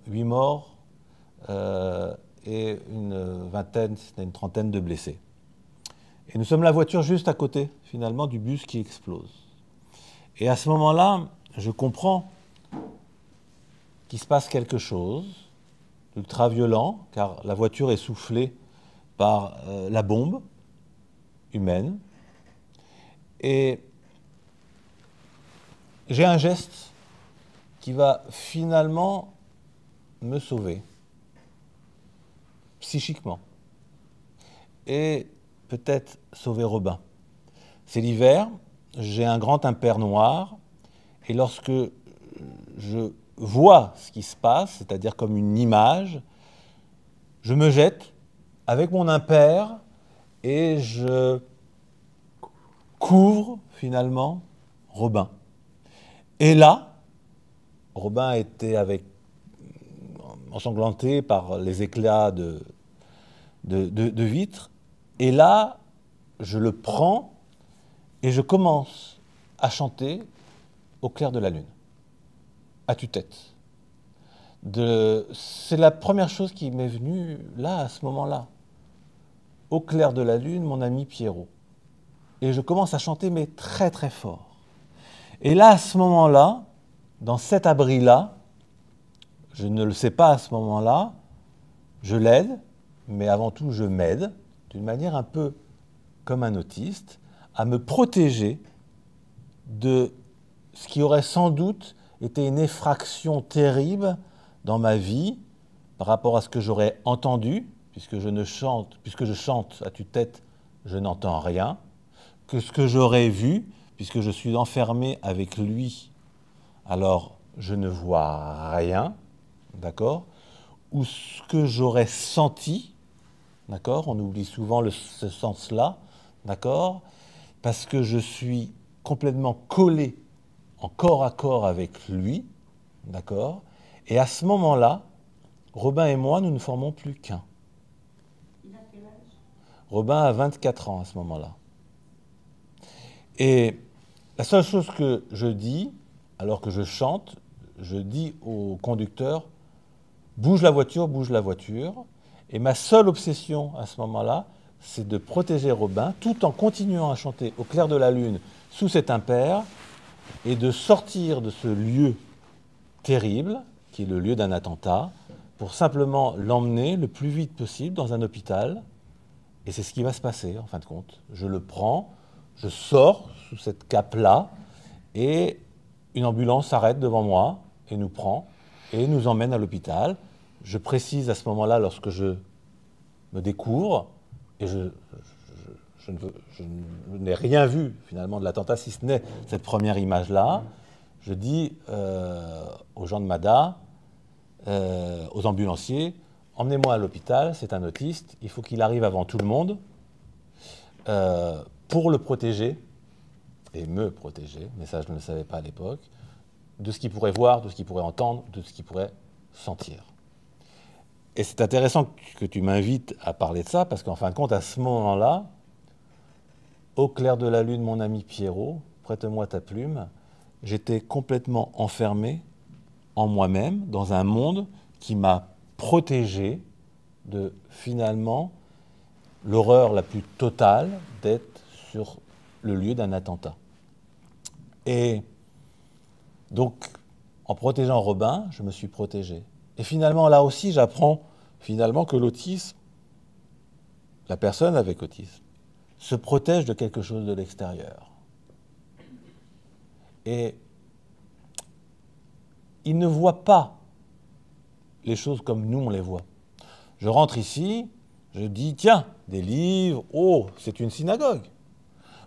8 morts et une trentaine de blessés. Et nous sommes la voiture juste à côté, finalement, du bus qui explose. Et à ce moment-là, je comprends qu'il se passe quelque chose d'ultra violent, car la voiture est soufflée par la bombe humaine. Et j'ai un geste qui va finalement me sauver, psychiquement, et peut-être sauver Robin. C'est l'hiver, j'ai un grand impair noir, et lorsque je vois ce qui se passe, c'est-à-dire comme une image, je me jette avec mon impair et je couvre finalement Robin. Et là, Robin était ensanglanté par les éclats de vitres, et là, je le prends et je commence à chanter Au clair de la lune. à tue-tête. C'est la première chose qui m'est venue là, à ce moment-là. Au clair de la lune, mon ami Pierrot. Et je commence à chanter, mais très très fort. Et là, à ce moment-là, dans cet abri-là, je ne le sais pas à ce moment-là, je l'aide, mais avant tout, je m'aide, d'une manière un peu comme un autiste, à me protéger de ce qui aurait sans doute été une effraction terrible dans ma vie par rapport à ce que j'aurais entendu, puisque je chante à tue-tête, je n'entends rien, que ce que j'aurais vu, puisque je suis enfermé avec lui, alors je ne vois rien, d'accord, ou ce que j'aurais senti, d'accord, on oublie souvent ce sens-là, d'accord, parce que je suis complètement collé en corps à corps avec lui, d'accord, et à ce moment-là, Robin et moi, nous ne formons plus qu'un. Il a quel âge? Robin a 24 ans à ce moment-là. Et la seule chose que je dis, alors que je chante, je dis au conducteur, bouge la voiture, bouge la voiture. Et ma seule obsession à ce moment-là, c'est de protéger Robin, tout en continuant à chanter au clair de la lune, sous cet impair, et de sortir de ce lieu terrible, qui est le lieu d'un attentat, pour simplement l'emmener le plus vite possible dans un hôpital. Et c'est ce qui va se passer, en fin de compte. Je le prends, je sors sous cette cape-là, et une ambulance s'arrête devant moi, et nous prend, et nous emmène à l'hôpital. Je précise à ce moment-là, lorsque je me découvre, et je n'ai rien vu finalement de l'attentat, si ce n'est cette première image-là, je dis aux gens de MADA, aux ambulanciers, emmenez-moi à l'hôpital, c'est un autiste, il faut qu'il arrive avant tout le monde pour le protéger, et me protéger, mais ça je ne le savais pas à l'époque, de ce qu'il pourrait voir, de ce qu'il pourrait entendre, de ce qu'il pourrait sentir. Et c'est intéressant que tu m'invites à parler de ça, parce qu'en fin de compte, à ce moment-là, au clair de la lune, mon ami Pierrot, prête-moi ta plume, j'étais complètement enfermé en moi-même, dans un monde qui m'a protégé de, finalement, l'horreur la plus totale d'être sur le lieu d'un attentat. Et donc, en protégeant Robin, je me suis protégé. Et finalement, là aussi, j'apprends finalement que l'autisme, la personne avec autisme, se protège de quelque chose de l'extérieur. Et il ne voit pas les choses comme nous, on les voit. Je rentre ici, je dis, tiens, des livres, oh, c'est une synagogue.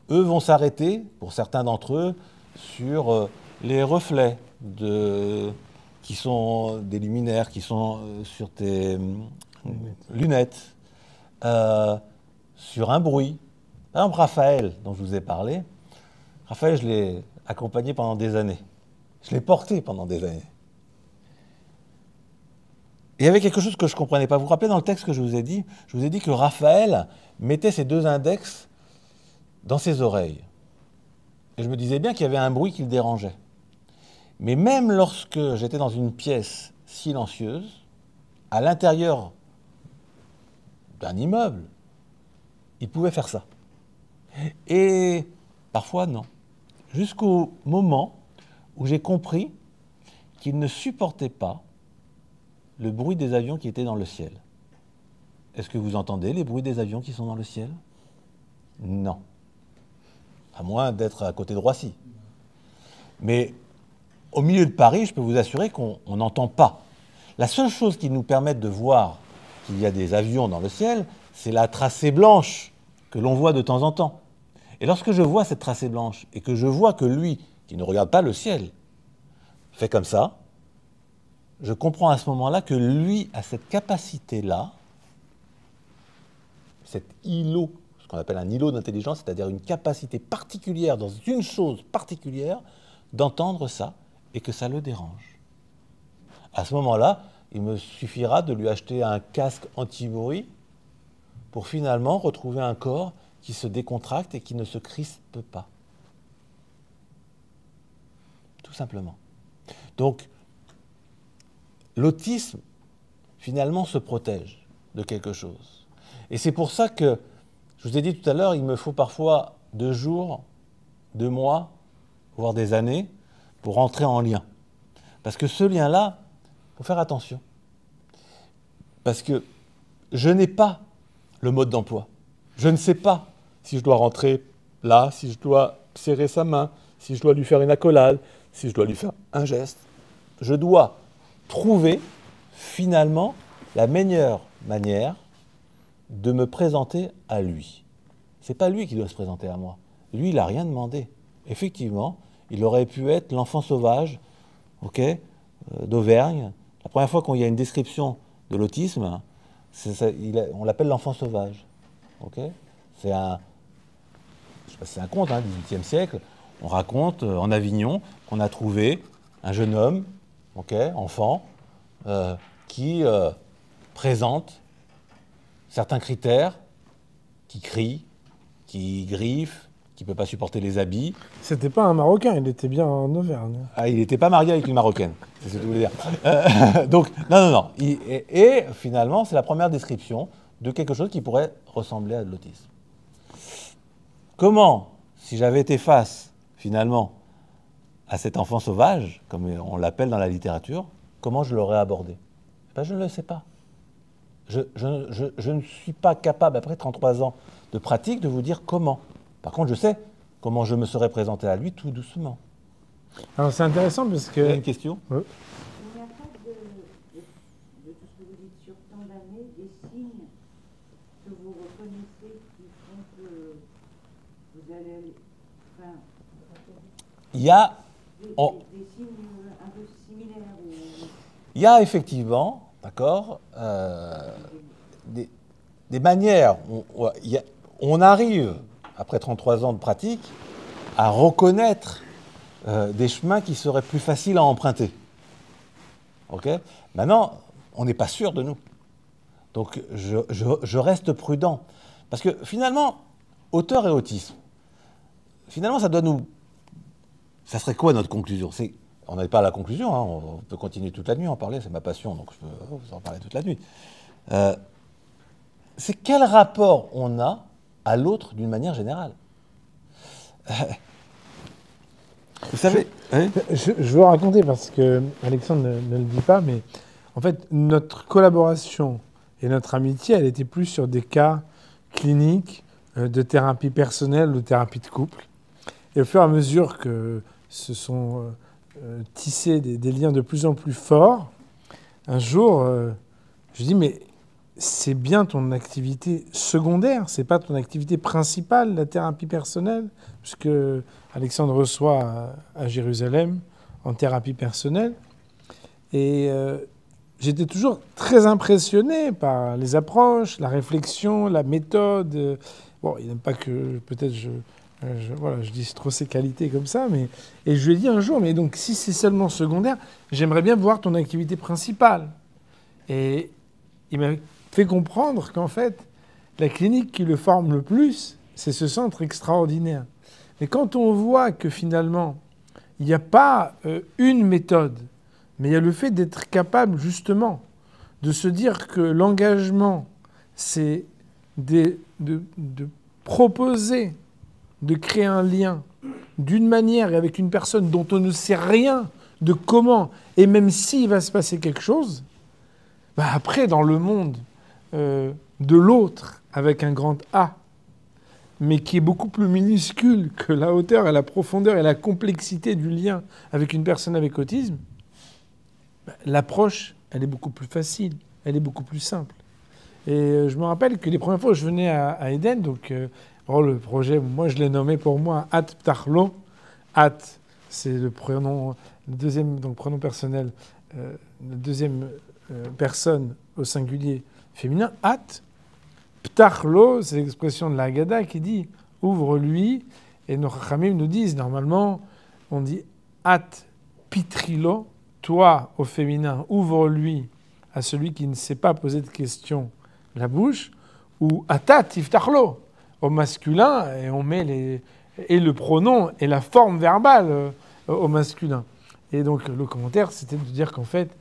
Eux vont s'arrêter, pour certains d'entre eux, sur les reflets qui sont des luminaires, qui sont sur tes lunettes, sur un bruit. Par exemple, Raphaël, dont je vous ai parlé, Raphaël, je l'ai accompagné pendant des années. Je l'ai porté pendant des années. Et il y avait quelque chose que je ne comprenais pas. Vous vous rappelez dans le texte que je vous ai dit que Raphaël mettait ses deux index dans ses oreilles. Et je me disais bien qu'il y avait un bruit qui le dérangeait. Mais même lorsque j'étais dans une pièce silencieuse, à l'intérieur d'un immeuble, il pouvait faire ça. Et parfois, non. Jusqu'au moment où j'ai compris qu'il ne supportait pas le bruit des avions qui étaient dans le ciel. Est-ce que vous entendez les bruits des avions qui sont dans le ciel? Non. À moins d'être à côté de Roissy. Mais au milieu de Paris, je peux vous assurer qu'on n'entend pas. La seule chose qui nous permette de voir qu'il y a des avions dans le ciel, c'est la tracée blanche que l'on voit de temps en temps. Et lorsque je vois cette tracée blanche et que je vois que lui, qui ne regarde pas le ciel, fait comme ça, je comprends à ce moment-là que lui a cette capacité-là, cet îlot, ce qu'on appelle un îlot d'intelligence, c'est-à-dire une capacité particulière dans une chose particulière, d'entendre ça et que ça le dérange. À ce moment-là, il me suffira de lui acheter un casque anti-bruit pour finalement retrouver un corps qui se décontracte et qui ne se crispe pas. Tout simplement. Donc, l'autisme, finalement, se protège de quelque chose. Et c'est pour ça que, je vous ai dit tout à l'heure, il me faut parfois 2 jours, 2 mois, voire des années, pour entrer en lien. Parce que ce lien-là, il faut faire attention. Parce que je n'ai pas le mode d'emploi. Je ne sais pas si je dois rentrer là, si je dois serrer sa main, si je dois lui faire une accolade, si je dois lui faire un geste. Je dois trouver finalement la meilleure manière de me présenter à lui. Ce n'est pas lui qui doit se présenter à moi. Lui, il n'a rien demandé. Effectivement, il aurait pu être l'enfant sauvage, d'Auvergne. La première fois qu'il y a une description de l'autisme, on l'appelle l'enfant sauvage. C'est un, je sais pas si c'est un conte, du XVIIIe siècle. On raconte en Avignon qu'on a trouvé un jeune homme, enfant, qui présente certains critères, qui crie, qui griffe, qui ne peut pas supporter les habits. C'était pas un Marocain, il était bien en Auvergne. Ah, il n'était pas marié avec une Marocaine, c'est ce que je voulais dire. Donc, non. Et finalement, c'est la première description de quelque chose qui pourrait ressembler à de l'autisme. Comment, si j'avais été face, finalement, à cet enfant sauvage, comme on l'appelle dans la littérature, comment je l'aurais abordé? Je ne le sais pas. Je ne suis pas capable, après 33 ans de pratique, de vous dire comment. Par contre, je sais comment je me serais présenté à lui tout doucement. Alors c'est intéressant parce que... Vous avez une question? Oui. Il n'y a pas de tout ce que vous dites sur tant d'années, des signes que vous reconnaissez qui font que vous allez aller... Enfin, Il y a... des signes un peu similaires Il y a effectivement, d'accord, des manières, on arrive, après 33 ans de pratique, à reconnaître des chemins qui seraient plus faciles à emprunter. Maintenant, on n'est pas sûr de nous. Donc, je reste prudent. Parce que finalement, auteur et autisme, finalement, ça doit nous... Ça serait quoi notre conclusion? On n'est pas à la conclusion, on peut continuer toute la nuit à en parler, c'est ma passion, donc je peux vous en parler toute la nuit. C'est quel rapport on a à l'autre d'une manière générale? Vous savez... Je veux raconter, parce que Alexandre ne le dit pas, mais en fait, notre collaboration et notre amitié, elle était plus sur des cas cliniques de thérapie personnelle ou de thérapie de couple. Et au fur et à mesure que se sont tissés des liens de plus en plus forts, un jour, je dis, mais c'est bien ton activité secondaire, c'est pas ton activité principale, la thérapie personnelle, puisque Alexandre reçoit à Jérusalem en thérapie personnelle. Et j'étais toujours très impressionné par les approches, la réflexion, la méthode. Bon, il n'aime pas que peut-être je dise trop ses qualités comme ça, mais... Et je lui ai dit un jour, mais donc si c'est seulement secondaire, j'aimerais bien voir ton activité principale. Et il m'a fait comprendre qu'en fait, la clinique qui le forme le plus, c'est ce centre extraordinaire. Mais quand on voit que finalement, il n'y a pas une méthode, mais il y a le fait d'être capable justement de se dire que l'engagement, c'est de proposer, de créer un lien d'une manière et avec une personne dont on ne sait rien de comment, et même s'il va se passer quelque chose, après, dans le monde de l'autre, avec un grand A, mais qui est beaucoup plus minuscule que la hauteur et la profondeur et la complexité du lien avec une personne avec autisme, l'approche, elle est beaucoup plus facile, elle est beaucoup plus simple. Et je me rappelle que les premières fois où je venais à Eden, donc le projet, moi je l'ai nommé pour moi At Ptachlo. At, c'est le prénom, le deuxième donc prénom personnel, la deuxième personne au singulier féminin. At Ptachlo, c'est l'expression de la Haggadah qui dit ouvre-lui. Et nos Chachamim nous disent normalement, on dit At Pitrilo, toi au féminin, ouvre-lui à celui qui ne sait pas poser de questions la bouche, ou Atat Iftachlo au masculin, et on met le pronom et la forme verbale au masculin. Et donc le commentaire, c'était de dire qu'en fait,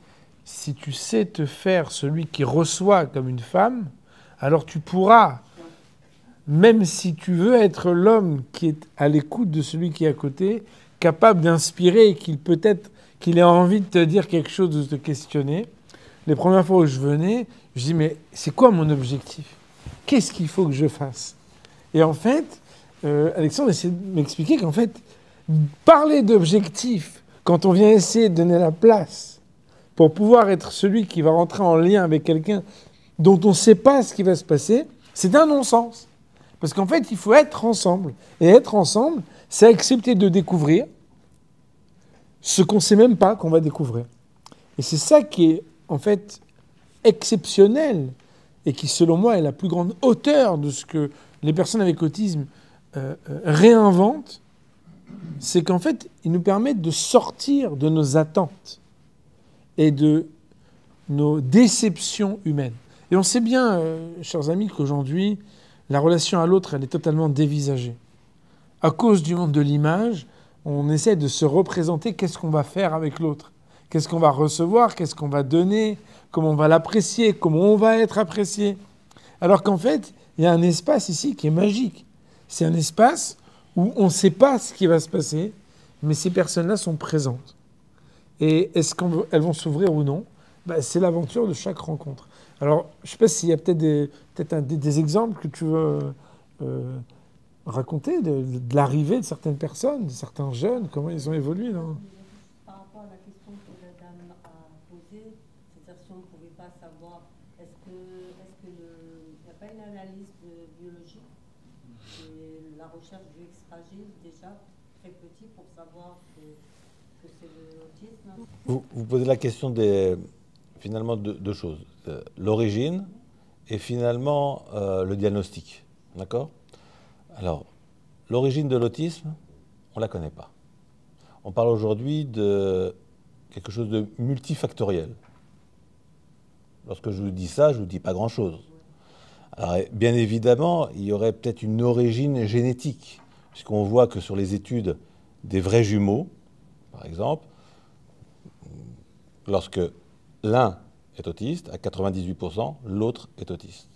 si tu sais te faire celui qui reçoit comme une femme, alors tu pourras, même si tu veux être l'homme qui est à l'écoute de celui qui est à côté, capable d'inspirer et qu'il ait envie de te dire quelque chose, de te questionner. Les premières fois où je venais, je dis mais c'est quoi mon objectif? Qu'est-ce qu'il faut que je fasse? Et en fait, Alexandre essaie de m'expliquer qu'en fait, parler d'objectif, quand on vient essayer de donner la place pour pouvoir être celui qui va rentrer en lien avec quelqu'un dont on ne sait pas ce qui va se passer, c'est un non-sens. Parce qu'en fait, il faut être ensemble. Et être ensemble, c'est accepter de découvrir ce qu'on ne sait même pas qu'on va découvrir. Et c'est ça qui est, en fait, exceptionnel et qui, selon moi, est la plus grande hauteur de ce que les personnes avec autisme réinventent, c'est qu'en fait, ils nous permettent de sortir de nos attentes et de nos déceptions humaines. Et on sait bien, chers amis, qu'aujourd'hui, la relation à l'autre, elle est totalement dévisagée. À cause du monde de l'image, on essaie de se représenter qu'est-ce qu'on va faire avec l'autre. Qu'est-ce qu'on va recevoir, qu'est-ce qu'on va donner, comment on va l'apprécier, comment on va être apprécié. Alors qu'en fait, il y a un espace ici qui est magique. C'est un espace où on ne sait pas ce qui va se passer, mais ces personnes-là sont présentes. Et est-ce qu'elles vont s'ouvrir ou non? C'est l'aventure de chaque rencontre. Alors, je ne sais pas s'il y a peut-être des exemples que tu veux raconter de l'arrivée de certaines personnes, de certains jeunes, comment ils ont évolué. Non? Par rapport à la question que la dame a posée, c'est-à-dire si on ne pouvait pas savoir, est-ce qu'il n'y a pas une analyse biologique et la recherche du X fragile déjà très petit pour savoir que c'est l'autisme? Vous posez la question finalement deux choses. L'origine et finalement le diagnostic. D'accord? Alors, l'origine de l'autisme, on ne la connaît pas. On parle aujourd'hui de quelque chose de multifactoriel. Lorsque je vous dis ça, je ne vous dis pas grand-chose. Alors, bien évidemment, il y aurait peut-être une origine génétique, puisqu'on voit que sur les études des vrais jumeaux, par exemple, lorsque l'un est autiste, à 98%, l'autre est autiste.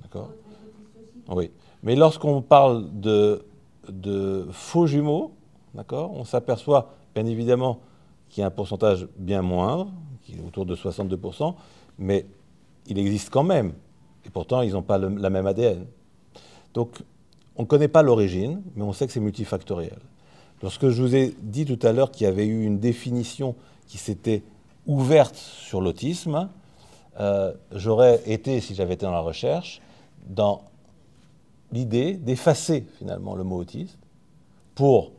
D'accord? Oui. Mais lorsqu'on parle de faux jumeaux, d'accord, on s'aperçoit bien évidemment qu'il y a un pourcentage bien moindre, qui est autour de 62%, mais il existe quand même. Et pourtant, ils n'ont pas la même ADN. Donc, on ne connaît pas l'origine, mais on sait que c'est multifactoriel. Lorsque je vous ai dit tout à l'heure qu'il y avait eu une définition qui s'était ouverte sur l'autisme, j'aurais été, si j'avais été dans la recherche, dans l'idée d'effacer finalement le mot autiste pour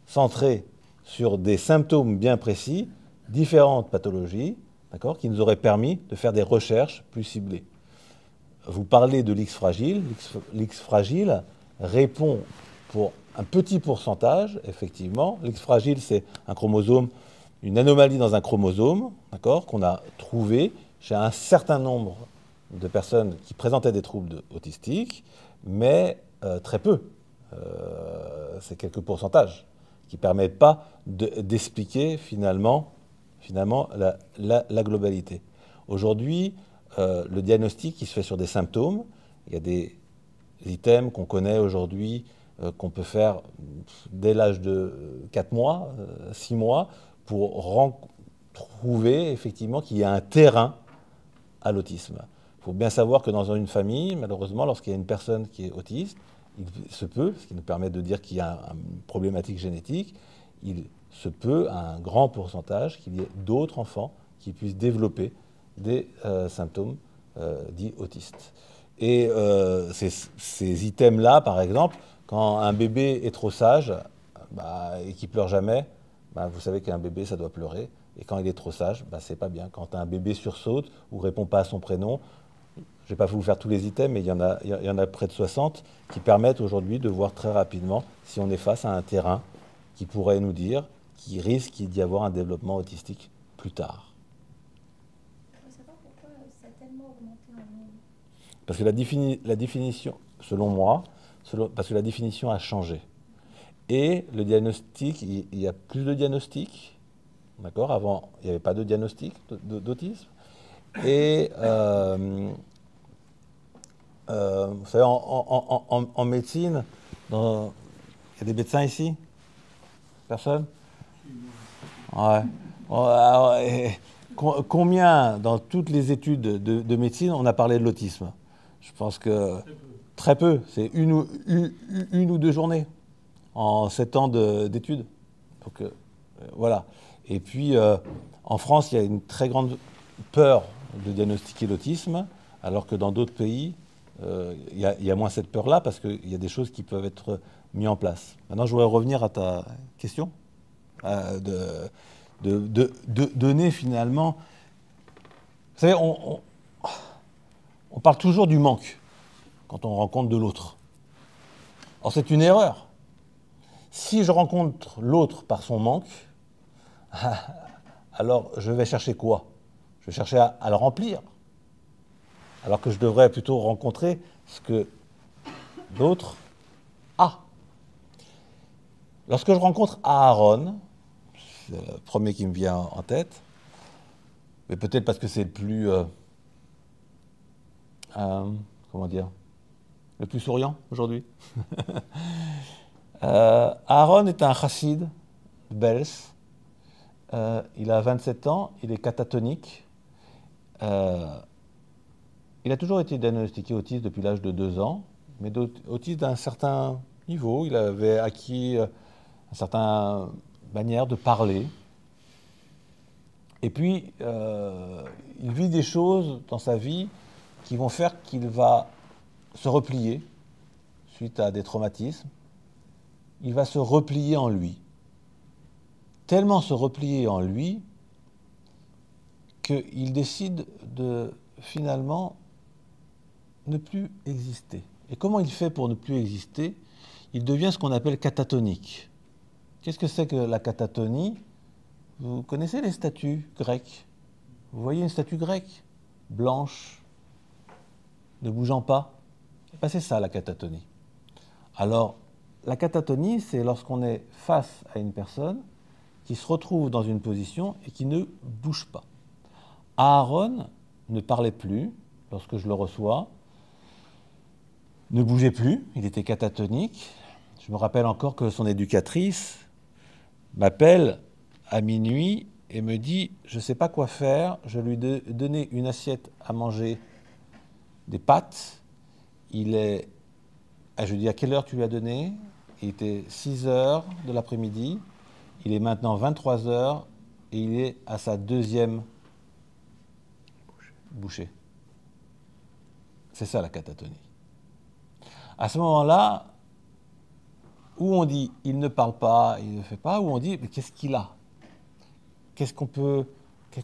recentrer sur des symptômes bien précis, différentes pathologies, d'accord, qui nous auraient permis de faire des recherches plus ciblées. Vous parlez de l'X fragile. L'X fragile répond pour un petit pourcentage, effectivement. L'X fragile, c'est un chromosome, une anomalie dans un chromosome, d'accord, qu'on a trouvé chez un certain nombre de personnes qui présentaient des troubles autistiques, mais très peu. C'est quelques pourcentages qui ne permettent pas d'expliquer finalement la globalité. Aujourd'hui, le diagnostic qui se fait sur des symptômes, il y a des items qu'on connaît aujourd'hui, qu'on peut faire dès l'âge de 4 mois, 6 mois, pour trouver effectivement qu'il y a un terrain à l'autisme. Il faut bien savoir que dans une famille, malheureusement, lorsqu'il y a une personne qui est autiste, il se peut, ce qui nous permet de dire qu'il y a une problématique génétique, il se peut, à un grand pourcentage, qu'il y ait d'autres enfants qui puissent développer des symptômes dits autistes. Et ces items-là, par exemple, quand un bébé est trop sage et qu'il pleure jamais, vous savez qu'un bébé, ça doit pleurer. Et quand il est trop sage, c'est pas bien. Quand un bébé sursaute ou répond pas à son prénom, je ne vais pas vous faire tous les items, mais il y en a près de 60 qui permettent aujourd'hui de voir très rapidement si on est face à un terrain qui pourrait nous dire qu'il risque d'y avoir un développement autistique plus tard. Je ne sais pas pourquoi ça a tellement augmenté en nombre. Parce que la définition, selon moi, parce que la définition a changé. Et le diagnostic, il y a plus de diagnostics, D'accord? Avant, il n'y avait pas de diagnostic d'autisme. Et vous savez, en médecine, il y a des médecins ici? Personne? Ouais. Alors, combien, dans toutes les études de médecine, on a parlé de l'autisme? Je pense que très peu. C'est une ou deux journées en 7 ans d'études. Donc, voilà. Et puis, en France, il y a une très grande peur de diagnostiquer l'autisme, alors que dans d'autres pays, il y a moins cette peur-là, parce qu'il y a des choses qui peuvent être mises en place. Maintenant, je voudrais revenir à ta question, de donner finalement... Vous savez, on parle toujours du manque quand on rencontre de l'autre. Or, c'est une erreur. Si je rencontre l'autre par son manque, alors je vais chercher quoi? Je vais chercher à le remplir. Alors que je devrais plutôt rencontrer ce que l'autre a. Lorsque je rencontre Aaron, c'est le premier qui me vient en tête, mais peut-être parce que c'est le plus... comment dire? Le plus souriant aujourd'hui. Aaron est un chassid de Bels. Il a 27 ans, il est catatonique. Il a toujours été diagnostiqué autiste depuis l'âge de 2 ans, mais autiste d'un certain niveau. Il avait acquis une certaine manière de parler. Et puis, il vit des choses dans sa vie qui vont faire qu'il va se replier suite à des traumatismes. Il va se replier en lui. Tellement se replier en lui qu'il décide de finalement ne plus exister. Et comment il fait pour ne plus exister? Il devient ce qu'on appelle catatonique. Qu'est-ce que c'est que la catatonie? Vous connaissez les statues grecques? Vous voyez une statue grecque? Blanche, ne bougeant pas? Ben, c'est ça la catatonie. Alors, la catatonie, c'est lorsqu'on est face à une personne qui se retrouve dans une position et qui ne bouge pas. Aaron ne parlait plus lorsque je le reçois, ne bougeait plus, il était catatonique. Je me rappelle encore que son éducatrice m'appelle à minuit et me dit « Je ne sais pas quoi faire, je lui ai donné une assiette à manger des pâtes, il est... » Je lui dis « À quelle heure tu lui as donné ?» Il était 6 heures de l'après-midi, il est maintenant 23 heures et il est à sa 2e bouchée. C'est ça la catatonie. À ce moment-là, où on dit il ne parle pas, il ne fait pas, où on dit mais qu'est-ce qu'il a? Qu'est-ce qu'on peut,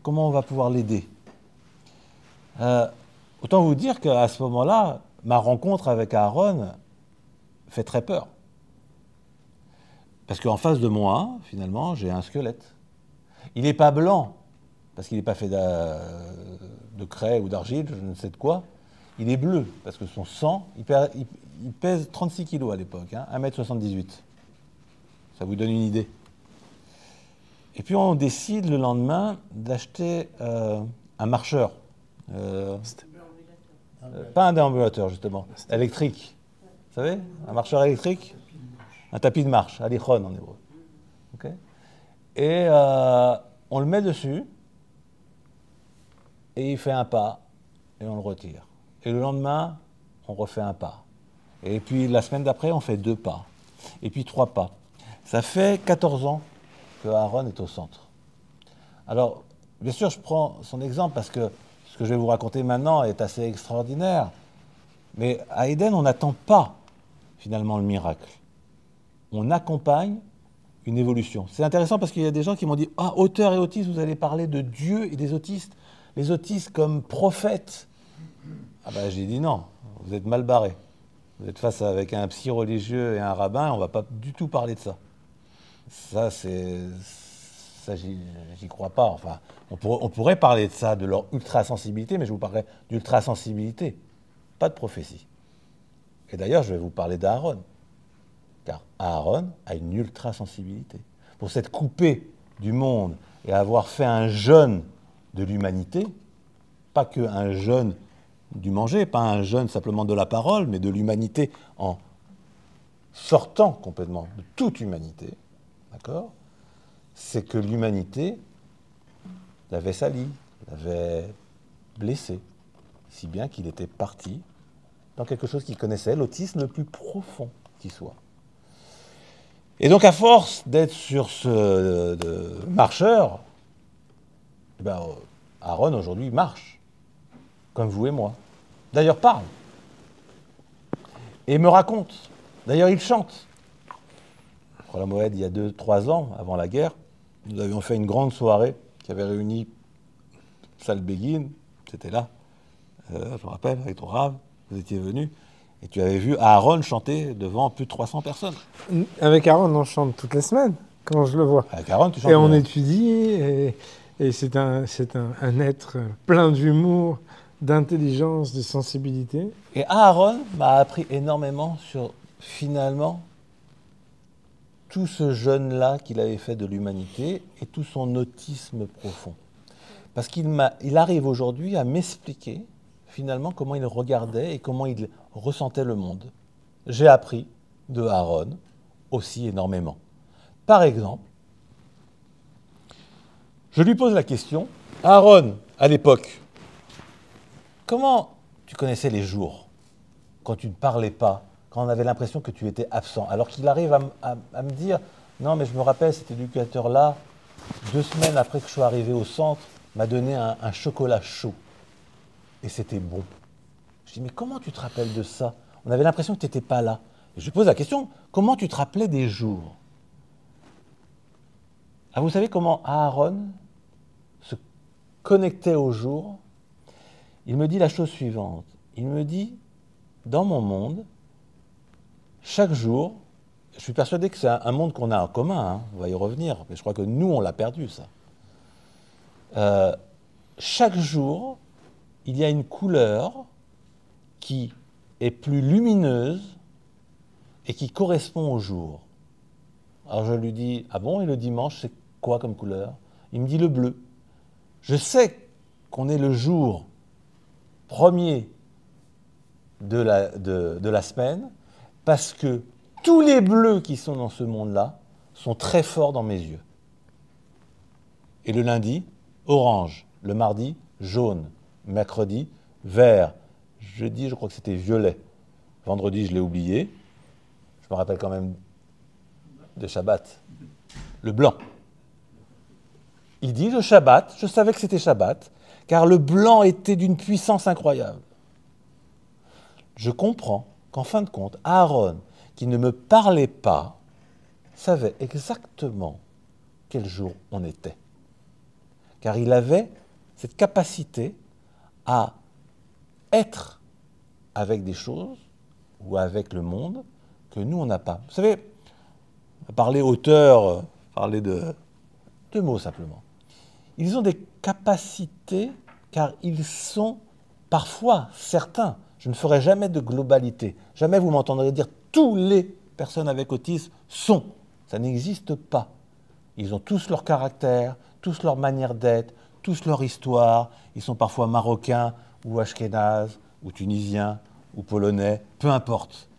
comment on va pouvoir l'aider? Autant vous dire qu'à ce moment-là, ma rencontre avec Aaron fait très peur. Parce qu'en face de moi, finalement, j'ai un squelette. Il n'est pas blanc, parce qu'il n'est pas fait de craie ou d'argile, je ne sais de quoi. Il est bleu, parce que son sang, il pèse 36 kilos à l'époque, hein, 1m78. Ça vous donne une idée. Et puis on décide le lendemain d'acheter un marcheur. Pas un déambulateur, justement, électrique. Vous savez, un marcheur électrique? Un tapis de marche, alichon en hébreu. Okay. Et on le met dessus, et il fait un pas, et on le retire. Et le lendemain, on refait un pas. Et puis la semaine d'après, on fait 2 pas. Et puis 3 pas. Ça fait 14 ans que Aaron est au centre. Alors, bien sûr, je prends son exemple parce que ce que je vais vous raconter maintenant est assez extraordinaire. Mais à Eden, on n'attend pas finalement le miracle. On accompagne une évolution. C'est intéressant parce qu'il y a des gens qui m'ont dit « Ah, auteur et autiste, vous allez parler de Dieu et des autistes, les autistes comme prophètes. » Ah ben, j'ai dit non, vous êtes mal barrés. Vous êtes face avec un psy religieux et un rabbin, on ne va pas du tout parler de ça. Ça, j'y crois pas. Enfin, on pourrait parler de ça, de leur ultra-sensibilité, mais je vous parlerai d'ultra-sensibilité, pas de prophétie. Et d'ailleurs, je vais vous parler d'Aaron. Car Aaron a une ultra-sensibilité. Pour s'être coupé du monde et avoir fait un jeûne de l'humanité, pas qu'un jeûne du manger, pas un jeûne simplement de la parole, mais de l'humanité en sortant complètement de toute humanité, d'accord, c'est que l'humanité l'avait sali, l'avait blessé, si bien qu'il était parti dans quelque chose qu'il connaissait, l'autisme le plus profond qui soit. Et donc, à force d'être sur ce marcheur, eh ben, Aaron, aujourd'hui, marche, comme vous et moi. D'ailleurs, parle. Et me raconte. D'ailleurs, il chante. Pour la Moed, il y a 2-3 ans, avant la guerre, nous avions fait une grande soirée qui avait réuni Salle Béguine, c'était là, je me rappelle, avec ton Rav, vous étiez venu, et tu avais vu Aaron chanter devant plus de 300 personnes. Avec Aaron, on chante toutes les semaines, quand je le vois. Avec Aaron, tu chantes. Et on étudie, et c'est un être plein d'humour, d'intelligence, de sensibilité. Et Aaron m'a appris énormément sur, finalement, tout ce jeûne-là qu'il avait fait de l'humanité et tout son autisme profond. Parce il arrive aujourd'hui à m'expliquer, finalement, comment il regardait et comment il ressentait le monde. J'ai appris de Aaron aussi énormément. Par exemple, je lui pose la question, Aaron, à l'époque, comment tu connaissais les jours quand tu ne parlais pas, quand on avait l'impression que tu étais absent, alors qu'il arrive à me dire, non mais je me rappelle, cet éducateur-là, 2 semaines après que je sois arrivé au centre, m'a donné un chocolat chaud. Et c'était bon. Je dis, mais comment tu te rappelles de ça? On avait l'impression que tu n'étais pas là. Et je lui pose la question, comment tu te rappelais des jours? Ah, vous savez comment Aaron se connectait au jour? Il me dit la chose suivante. Il me dit, dans mon monde, chaque jour, je suis persuadé que c'est un monde qu'on a en commun, hein, on va y revenir, mais je crois que nous, on l'a perdu, ça. Chaque jour, il y a une couleur qui est plus lumineuse et qui correspond au jour. Alors je lui dis, ah bon, et le dimanche, c'est quoi comme couleur? Il me dit le bleu. Je sais qu'on est le jour premier de la semaine parce que tous les bleus qui sont dans ce monde-là sont très forts dans mes yeux. Et le lundi, orange. Le mardi, jaune. Mercredi, vert. Jeudi, je crois que c'était violet. Vendredi, je l'ai oublié. Je me rappelle quand même de Shabbat. Le blanc. Il dit le Shabbat, je savais que c'était Shabbat, car le blanc était d'une puissance incroyable. Je comprends qu'en fin de compte, Aaron, qui ne me parlait pas, savait exactement quel jour on était. Car il avait cette capacité à être avec des choses ou avec le monde que nous, on n'a pas. Vous savez, parler auteur, parler de mots simplement. Ils ont des capacités car ils sont parfois certains. Je ne ferai jamais de globalité. Jamais vous m'entendrez dire tous les personnes avec autisme sont. Ça n'existe pas. Ils ont tous leur caractère, tous leur manière d'être, tous leur histoire. Ils sont parfois marocains ou ashkénazes ou tunisiens ou polonais, peu importe.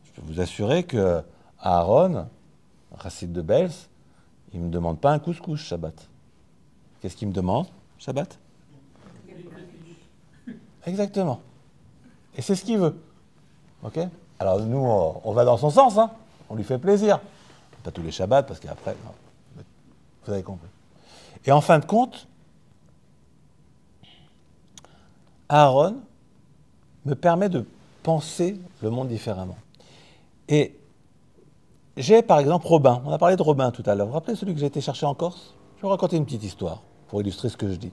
Je peux vous assurer que Aaron, Racine de Bels, il ne me demande pas un couscous Shabbat. Qu'est-ce qu'il me demande Shabbat? Exactement. Et c'est ce qu'il veut. Ok? Alors nous, on va dans son sens, hein. On lui fait plaisir. Pas tous les Shabbats, parce qu'après, non. Vous avez compris. Et en fin de compte, Aaron me permet de penser le monde différemment. Et j'ai par exemple Robin. On a parlé de Robin tout à l'heure. Vous vous rappelez celui que j'ai été chercher en Corse? Je vais vous raconter une petite histoire pour illustrer ce que je dis.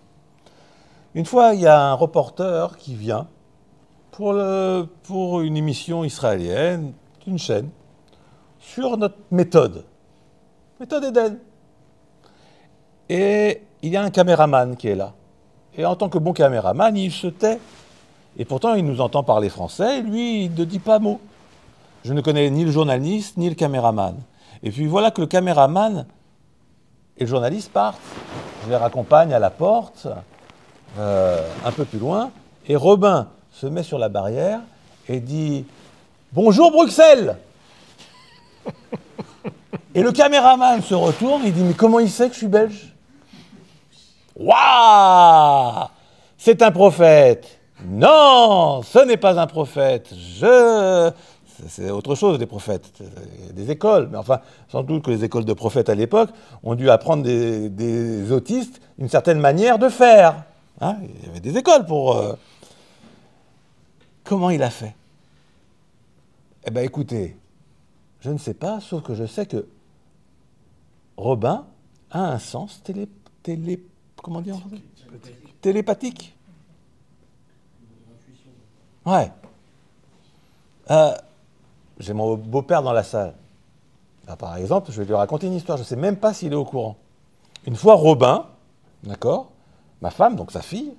Une fois, il y a un reporter qui vient pour une émission israélienne, une chaîne, sur notre méthode Eden. Et il y a un caméraman qui est là. Et en tant que bon caméraman, il se tait. Et pourtant, il nous entend parler français, et lui, il ne dit pas mot. Je ne connais ni le journaliste, ni le caméraman. Et puis voilà que le caméraman et le journaliste part. Je les raccompagne à la porte, un peu plus loin, et Robin se met sur la barrière et dit « Bonjour Bruxelles !» Et le caméraman se retourne, il dit « Mais comment il sait que je suis belge ?» Waouh! C'est un prophète. Non, ce n'est pas un prophète. C'est autre chose, des prophètes. Il y a des écoles, mais enfin, sans doute que les écoles de prophètes à l'époque ont dû apprendre des autistes une certaine manière de faire. Hein, il y avait des écoles pour... Comment il a fait? Eh bien, écoutez, je ne sais pas, sauf que je sais que Robin a un sens comment dire en français? Télépathique. Ouais. J'ai mon beau-père dans la salle. Là, par exemple, je vais lui raconter une histoire. Je ne sais même pas s'il est au courant. Une fois, Robin, d'accord, ma femme, donc sa fille,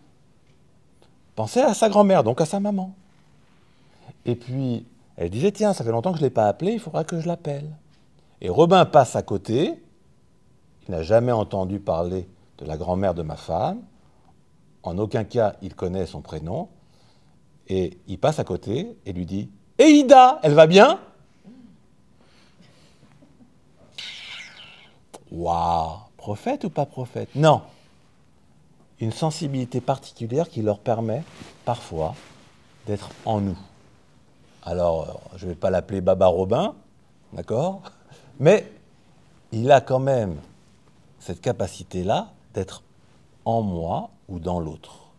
pensait à sa grand-mère, donc à sa maman. Et puis, elle disait, tiens, ça fait longtemps que je ne l'ai pas appelée, il faudra que je l'appelle. Et Robin passe à côté, il n'a jamais entendu parler de la grand-mère de ma femme, en aucun cas il connaît son prénom, et il passe à côté et lui dit « Et Ida, elle va bien ?» Waouh, prophète ou pas prophète? Non. Une sensibilité particulière qui leur permet parfois d'être en nous. Alors, je ne vais pas l'appeler Baba Robin, d'accord? Mais il a quand même cette capacité-là d'être en moi ou dans l'autre.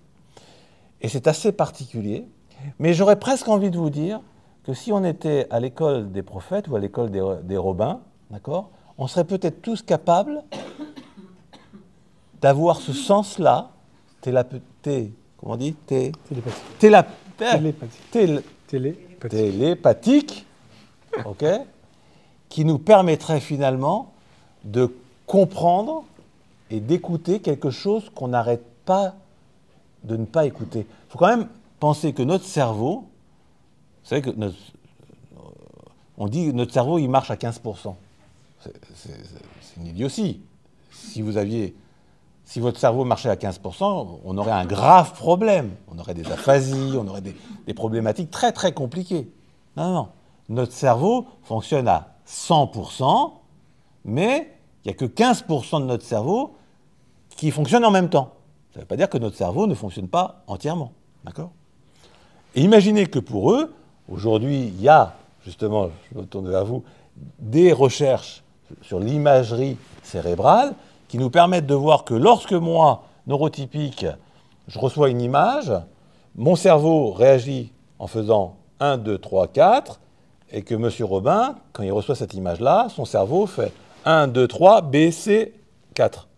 Et c'est assez particulier, mais j'aurais presque envie de vous dire que si on était à l'école des prophètes ou à l'école des Robins, d'accord, on serait peut-être tous capables d'avoir ce sens-là, comment on dit, télépathique, ok, qui nous permettrait finalement de comprendre et d'écouter quelque chose qu'on n'arrête pas de ne pas écouter. Il faut quand même penser que notre cerveau, vous savez que on dit que notre cerveau, il marche à 15%. C'est une idiotie. Si votre cerveau marchait à 15%, on aurait un grave problème. On aurait des aphasies, on aurait des problématiques très très compliquées. Non, non. Notre cerveau fonctionne à 100%, mais il n'y a que 15% de notre cerveau qui fonctionne en même temps. Ça ne veut pas dire que notre cerveau ne fonctionne pas entièrement. D'accord? Et imaginez que pour eux, aujourd'hui, il y a, justement, je me tourne vers vous, des recherches sur l'imagerie cérébrale qui nous permettent de voir que lorsque moi, neurotypique, je reçois une image, mon cerveau réagit en faisant 1, 2, 3, 4, et que M. Robin, quand il reçoit cette image-là, son cerveau fait 1, 2, 3, B, C, 4.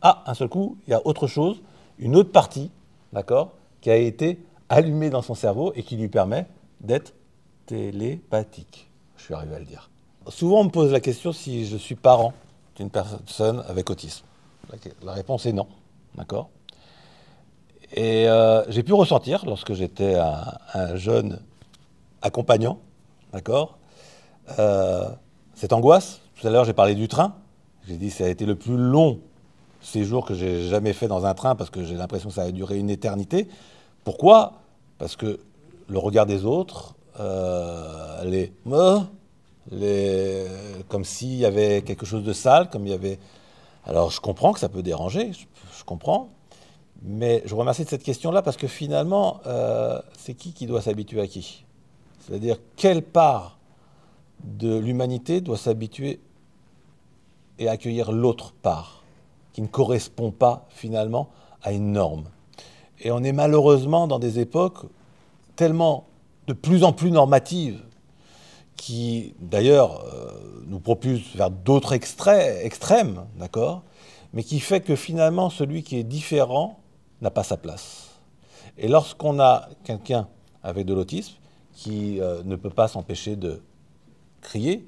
Ah, un seul coup, il y a autre chose, une autre partie, d'accord, qui a été allumée dans son cerveau et qui lui permet d'être télépathique. Je suis arrivé à le dire. Souvent, on me pose la question si je suis parent d'une personne avec autisme. La réponse est non, d'accord. Et j'ai pu ressentir, lorsque j'étais un jeune accompagnant, d'accord, cette angoisse. Tout à l'heure, j'ai parlé du train. J'ai dit que ça a été le plus long séjour que j'ai jamais fait dans un train parce que j'ai l'impression que ça a duré une éternité. Pourquoi? Parce que le regard des autres, comme s'il y avait quelque chose de sale, comme il y avait... Alors, je comprends que ça peut déranger, je comprends, mais je vous remercie de cette question-là parce que finalement, c'est qui doit s'habituer à qui? C'est-à-dire, quelle part de l'humanité doit s'habituer et accueillir l'autre part, qui ne correspond pas finalement à une norme. Et on est malheureusement dans des époques tellement de plus en plus normatives, qui d'ailleurs nous propulsent vers d'autres extrêmes, d'accord, mais qui fait que finalement celui qui est différent n'a pas sa place. Et lorsqu'on a quelqu'un avec de l'autisme qui ne peut pas s'empêcher de crier,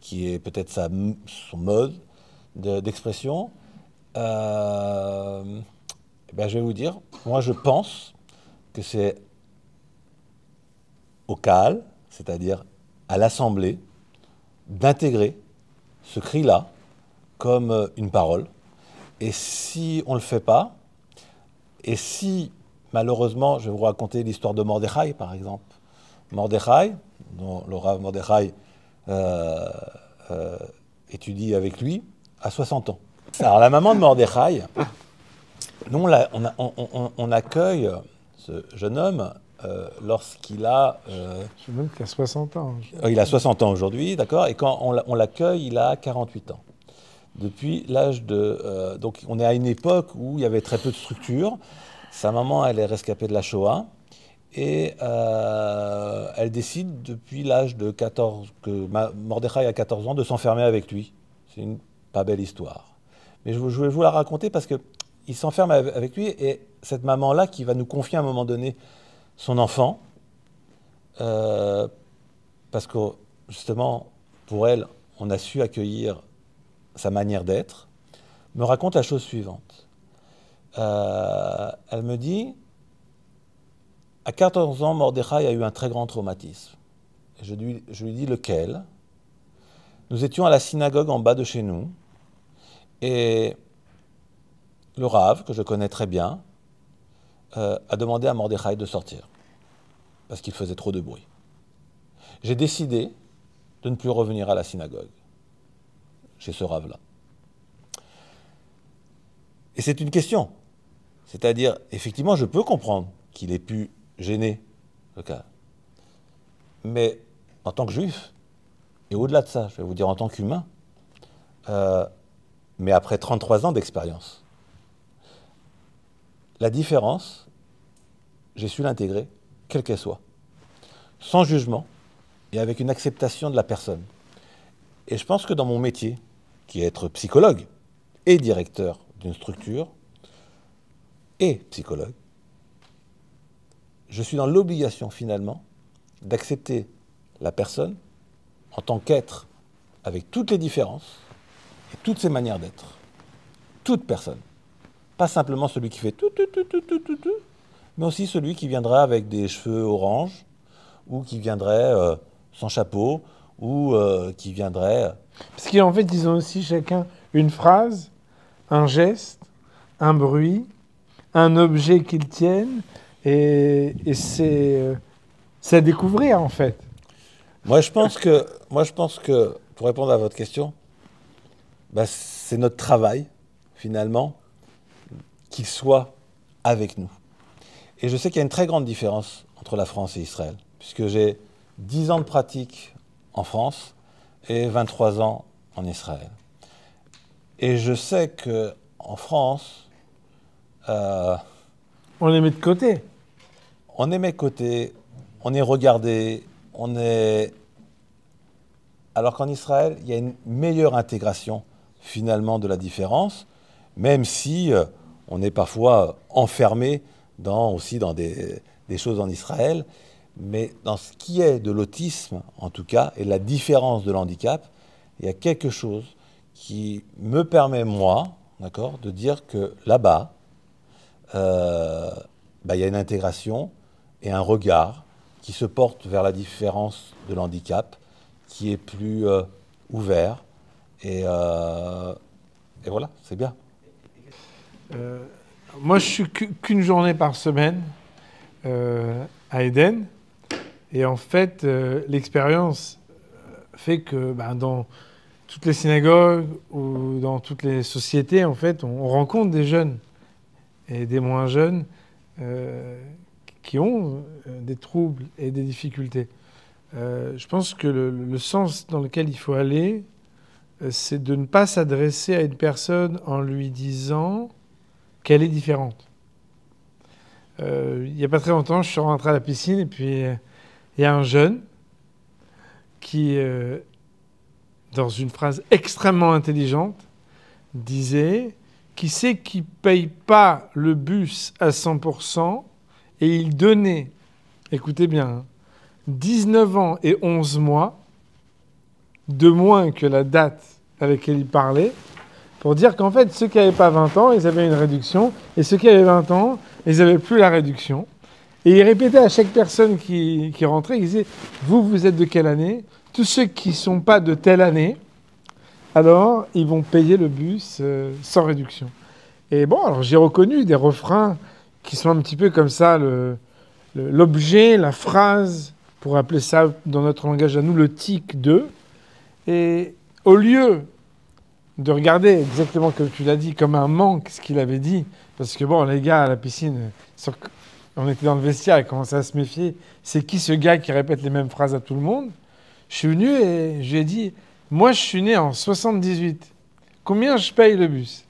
qui est peut-être son mode d'expression, ben je vais vous dire, moi je pense que c'est au CAAL, c'est-à-dire à l'Assemblée, d'intégrer ce cri-là comme une parole. Et si on ne le fait pas, et si malheureusement, je vais vous raconter l'histoire de Mordechai par exemple. Mordechai, dont le Rav Mordechai étudie avec lui, a 60 ans. Alors la maman de Mordechai, nous on accueille ce jeune homme lorsqu'il a... Je me demande qu'il a 60 ans. Il a 60 ans aujourd'hui, d'accord, et quand on l'accueille, il a 48 ans. Depuis l'âge de... donc on est à une époque où il y avait très peu de structure. Sa maman, elle est rescapée de la Shoah, et elle décide depuis l'âge de 14... que Mordechai a 14 ans, de s'enfermer avec lui. C'est une pas belle histoire. Mais je vais vous la raconter parce qu'il s'enferme avec lui, et cette maman-là qui va nous confier à un moment donné son enfant, parce que justement, pour elle, on a su accueillir sa manière d'être, me raconte la chose suivante. Elle me dit, à 14 ans, Mordechai a eu un très grand traumatisme. Je lui dis lequel. Nous étions à la synagogue en bas de chez nous, et le Rav, que je connais très bien, a demandé à Mordechai de sortir, parce qu'il faisait trop de bruit. J'ai décidé de ne plus revenir à la synagogue, chez ce Rav-là. Et c'est une question. C'est-à-dire, effectivement, je peux comprendre qu'il ait pu gêner le cas. Mais en tant que juif, et au-delà de ça, je vais vous dire en tant qu'humain, mais après 33 ans d'expérience, la différence, j'ai su l'intégrer, quelle qu'elle soit, sans jugement et avec une acceptation de la personne. Et je pense que dans mon métier, qui est être psychologue et directeur d'une structure et psychologue, je suis dans l'obligation finalement d'accepter la personne en tant qu'être avec toutes les différences et toutes ses manières d'être. Toute personne. Pas simplement celui qui fait tout, mais aussi celui qui viendrait avec des cheveux orange, ou qui viendrait sans chapeau, ou qui viendrait... Parce qu'en fait, ils ont aussi chacun une phrase, un geste, un bruit, un objet qu'ils tiennent, et c'est à découvrir en fait. Moi, je pense que, pour répondre à votre question, bah, c'est notre travail, finalement, qu'il soit avec nous. Et je sais qu'il y a une très grande différence entre la France et Israël, puisque j'ai 10 ans de pratique en France et 23 ans en Israël. Et je sais qu'en France... on les met de côté. On est mis de côté, on est regardé, on est... Alors qu'en Israël, il y a une meilleure intégration, finalement, de la différence, même si on est parfois enfermé aussi dans des choses en Israël, mais dans ce qui est de l'autisme, en tout cas, et la différence de l'handicap, il y a quelque chose qui me permet, moi, d'accord, de dire que là-bas, il y a une intégration et un regard qui se porte vers la différence de l'handicap, qui est plus ouvert, et voilà, c'est bien. Moi, je suis qu'une journée par semaine à Eden. Et en fait, l'expérience fait que dans toutes les synagogues ou dans toutes les sociétés, en fait, on rencontre des jeunes et des moins jeunes qui ont des troubles et des difficultés. Je pense que le sens dans lequel il faut aller, c'est de ne pas s'adresser à une personne en lui disant qu'elle est différente. Il n'y a pas très longtemps, je suis rentré à la piscine et puis il y a un jeune qui, dans une phrase extrêmement intelligente, disait « Qui c'est qui ne paye pas le bus à 100% ?» Et il donnait, écoutez bien, 19 ans et 11 mois de moins que la date à laquelle il parlait, pour dire qu'en fait, ceux qui n'avaient pas 20 ans, ils avaient une réduction, et ceux qui avaient 20 ans, ils n'avaient plus la réduction. Et il répétait à chaque personne qui rentrait, il disait « Vous êtes de quelle année ? Tous ceux qui ne sont pas de telle année, alors ils vont payer le bus sans réduction. Et bon, alors j'ai reconnu des refrains qui sont un petit peu comme ça, l'objet, la phrase, pour appeler ça dans notre langage à nous, le tic de. Et au lieu de regarder exactement comme tu l'as dit, comme un manque, ce qu'il avait dit, parce que bon, les gars à la piscine, on était dans le vestiaire, ils commençaient à se méfier. C'est qui ce gars qui répète les mêmes phrases à tout le monde? Je suis venu et je lui ai dit, moi je suis né en 78, combien je paye le bus?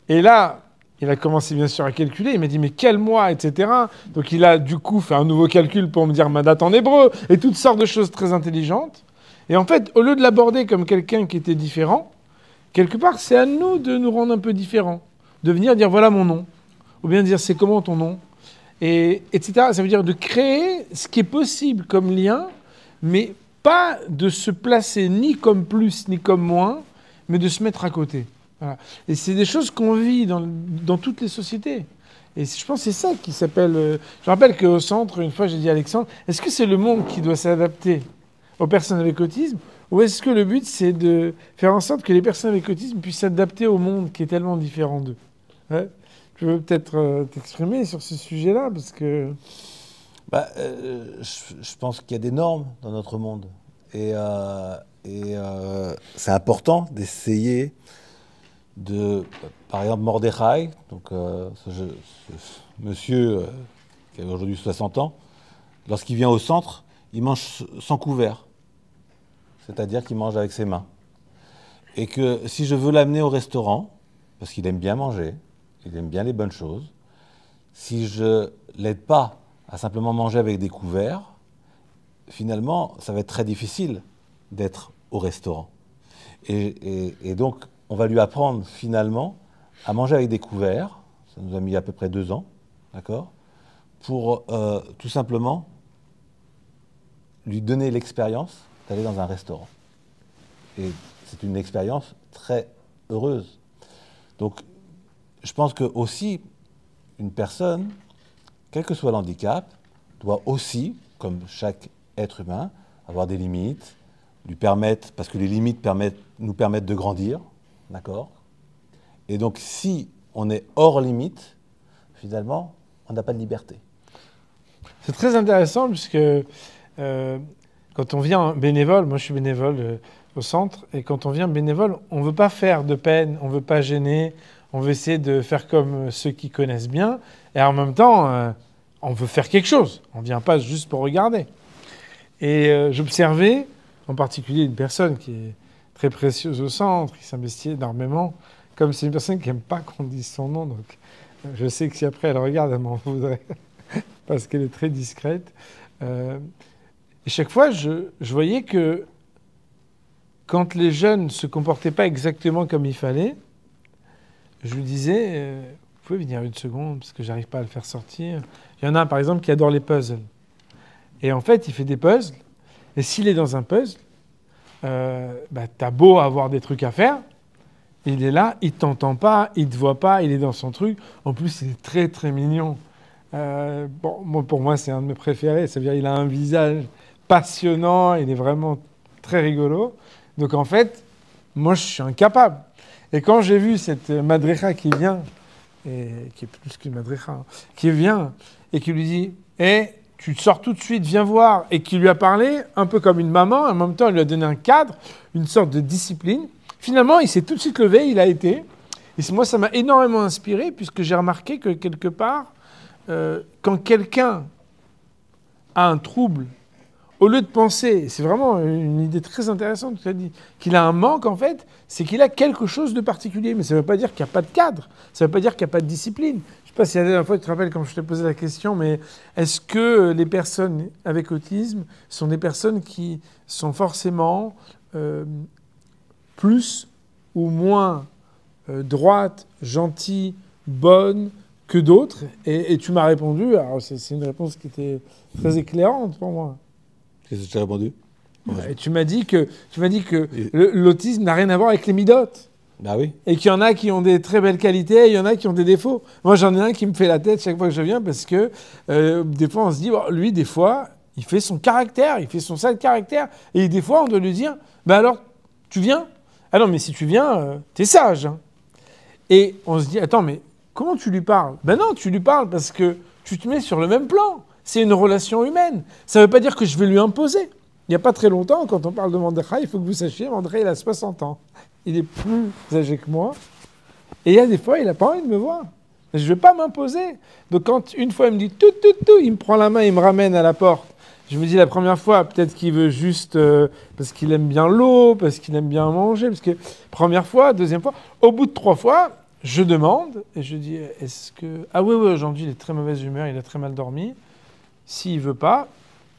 Et là, il a commencé bien sûr à calculer, il m'a dit mais quel mois, etc. Donc il a du coup fait un nouveau calcul pour me dire ma date en hébreu, et toutes sortes de choses très intelligentes. Et en fait, au lieu de l'aborder comme quelqu'un qui était différent, quelque part c'est à nous de nous rendre un peu différents, de venir dire voilà mon nom, ou bien dire c'est comment ton nom, et etc. Ça veut dire de créer ce qui est possible comme lien, mais pas de se placer ni comme plus ni comme moins, mais de se mettre à côté. Voilà. Et c'est des choses qu'on vit dans toutes les sociétés. Et je pense que c'est ça qui s'appelle... Je rappelle qu'au centre, une fois j'ai dit à Alexandre, est-ce que c'est le monde qui doit s'adapter aux personnes avec autisme, ou est-ce que le but c'est de faire en sorte que les personnes avec autisme puissent s'adapter au monde qui est tellement différent d'eux? Ouais. Tu veux peut-être t'exprimer sur ce sujet-là, parce que... Je pense qu'il y a des normes dans notre monde. Et c'est important d'essayer de... Par exemple, Mordechai, donc, ce monsieur qui a aujourd'hui 60 ans, lorsqu'il vient au centre, il mange sans couvert. C'est-à-dire qu'il mange avec ses mains. Et que si je veux l'amener au restaurant, parce qu'il aime bien manger, il aime bien les bonnes choses, si je ne l'aide pas à simplement manger avec des couverts, finalement, ça va être très difficile d'être au restaurant. Et donc, on va lui apprendre finalement à manger avec des couverts. Ça nous a mis à peu près 2 ans, d'accord, pour tout simplement lui donner l'expérience d'aller dans un restaurant. Et c'est une expérience très heureuse. Donc, je pense que aussi, une personne, quel que soit l'handicap, doit aussi, comme chaque être humain, avoir des limites, lui permettre, parce que les limites nous permettent de grandir, d'accord? Et donc, si on est hors limite, finalement, on n'a pas de liberté. C'est très intéressant, puisque quand on vient bénévole, moi je suis bénévole au centre, et quand on vient bénévole, on ne veut pas faire de peine, on ne veut pas gêner, on veut essayer de faire comme ceux qui connaissent bien, et en même temps, on veut faire quelque chose. On ne vient pas juste pour regarder. Et j'observais, en particulier, une personne qui est très précieuse au centre, qui s'investit énormément. Comme c'est une personne qui n'aime pas qu'on dise son nom, donc je sais que si après elle regarde, elle m'en voudrait, parce qu'elle est très discrète. Et chaque fois, je voyais que quand les jeunes ne se comportaient pas exactement comme il fallait, je lui disais, vous pouvez venir une seconde, parce que j'arrive pas à le faire sortir. Il y en a un, par exemple, qui adore les puzzles. Et en fait, il fait des puzzles. Et s'il est dans un puzzle, t'as beau avoir des trucs à faire, il est là, il t'entend pas, il te voit pas, il est dans son truc. En plus, il est très, très mignon. Pour moi, c'est un de mes préférés. C'est-à-dire il a un visage passionnant, il est vraiment très rigolo. Donc, en fait, moi, je suis incapable. Et quand j'ai vu cette madrecha qui vient, et qui est plus qu'une madrecha, hein, qui vient et qui lui dit « tu te sors tout de suite, viens voir », et qui lui a parlé un peu comme une maman, en même temps, il lui a donné un cadre, une sorte de discipline. Finalement, il s'est tout de suite levé, il a été. Et moi, ça m'a énormément inspiré, puisque j'ai remarqué que quelque part, quand quelqu'un a un trouble, au lieu de penser, c'est vraiment une idée très intéressante que tu as dit, qu'il a un manque, en fait, c'est qu'il a quelque chose de particulier. Mais ça ne veut pas dire qu'il n'y a pas de cadre, ça ne veut pas dire qu'il n'y a pas de discipline. Je ne sais pas si la dernière fois, tu te rappelles quand je t'ai posé la question, mais est-ce que les personnes avec autisme sont des personnes qui sont forcément plus ou moins droites, gentilles, bonnes que d'autres? Et tu m'as répondu, alors c'est une réponse qui était très éclairante pour moi. Qu'est-ce que tu as répondu? Et tu m'as dit que l'autisme n'a rien à voir avec les midotes. Bah oui. Et qu'il y en a qui ont des très belles qualités, et il y en a qui ont des défauts. Moi, j'en ai un qui me fait la tête chaque fois que je viens, parce que des fois, on se dit, lui, des fois, il fait son caractère, il fait son sale caractère, et des fois, on doit lui dire, alors, tu viens? Ah non, mais si tu viens, t'es sage. Hein. Et on se dit, attends, mais comment tu lui parles? Ben non, tu lui parles parce que tu te mets sur le même plan. C'est une relation humaine. Ça ne veut pas dire que je vais lui imposer. Il n'y a pas très longtemps, quand on parle de Mordechai, il faut que vous sachiez, Mordechai, il a 60 ans. Il est plus âgé que moi. Et il y a des fois, il n'a pas envie de me voir. Je ne vais pas m'imposer. Donc quand une fois, il me dit tout, il me prend la main, il me ramène à la porte. Je me dis la première fois, peut-être qu'il veut juste parce qu'il aime bien l'eau, parce qu'il aime bien manger. Parce que première fois, deuxième fois. Au bout de 3 fois, je demande et je dis, est-ce que... Ah oui, aujourd'hui, il est très mauvaise humeur, il a très mal dormi. S'il ne veut pas,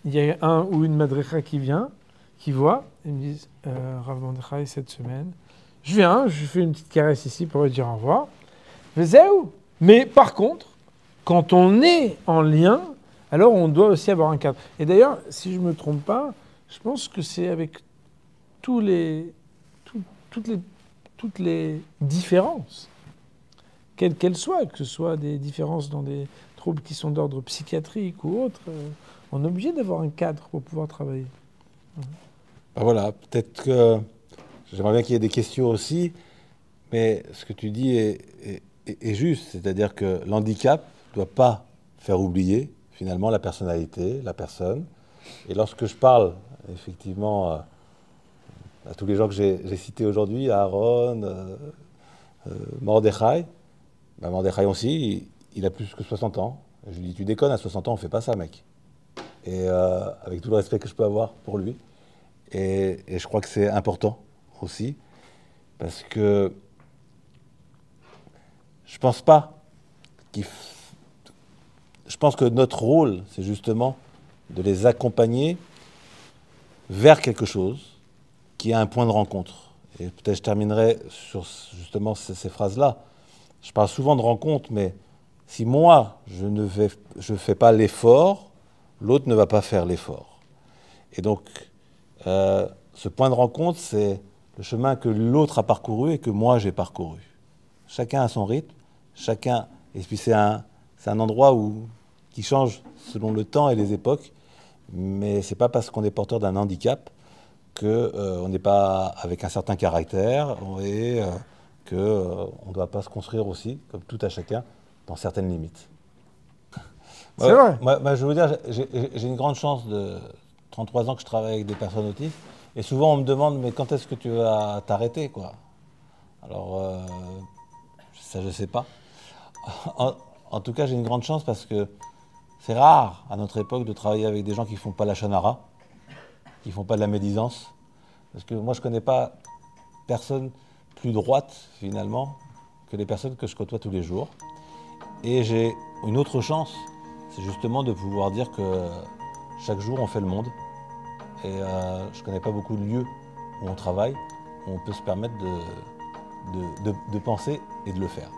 il y a un ou une madrecha qui vient, qui voit, et me disent, Rav Mordechai, cette semaine, je viens, je fais une petite caresse ici pour lui dire au revoir. Mais par contre, quand on est en lien, alors on doit aussi avoir un cadre. Et d'ailleurs, si je ne me trompe pas, je pense que c'est avec toutes les différences, quelles qu'elles soient, que ce soit des différences dans des troubles qui sont d'ordre psychiatrique ou autre, on est obligé d'avoir un cadre pour pouvoir travailler. Ben voilà, peut-être que j'aimerais bien qu'il y ait des questions aussi, mais ce que tu dis est juste, c'est-à-dire que l'handicap ne doit pas faire oublier finalement la personnalité, la personne. Et lorsque je parle effectivement à tous les gens que j'ai cités aujourd'hui, à Aaron, Mordechai, ben Mordechai aussi, il a plus que 60 ans. Je lui dis, tu déconnes, à 60 ans, on ne fait pas ça, mec. Et avec tout le respect que je peux avoir pour lui. Et je crois que c'est important aussi, parce que je pense que notre rôle, c'est justement de les accompagner vers quelque chose qui a un point de rencontre. Et peut-être je terminerai sur justement ces phrases-là. Je parle souvent de rencontre, mais si moi, je ne fais pas l'effort, l'autre ne va pas faire l'effort. Et donc, ce point de rencontre, c'est le chemin que l'autre a parcouru et que moi, j'ai parcouru. Chacun a son rythme, et puis c'est un endroit qui change selon le temps et les époques, mais ce n'est pas parce qu'on est porteur d'un handicap qu'on n'est pas avec un certain caractère et qu'on ne doit pas se construire aussi, comme tout à chacun, dans certaines limites. C'est vrai. Moi, je veux dire, j'ai une grande chance de 33 ans que je travaille avec des personnes autistes, et souvent on me demande, mais quand est-ce que tu vas t'arrêter, quoi? Alors, ça je ne sais pas. En tout cas, j'ai une grande chance parce que c'est rare à notre époque de travailler avec des gens qui ne font pas la chanara, qui ne font pas de la médisance. Parce que moi, je ne connais pas personne plus droite, finalement, que les personnes que je côtoie tous les jours. Et j'ai une autre chance, c'est justement de pouvoir dire que chaque jour, on fait le monde. Et je ne connais pas beaucoup de lieux où on travaille, où on peut se permettre de penser et de le faire.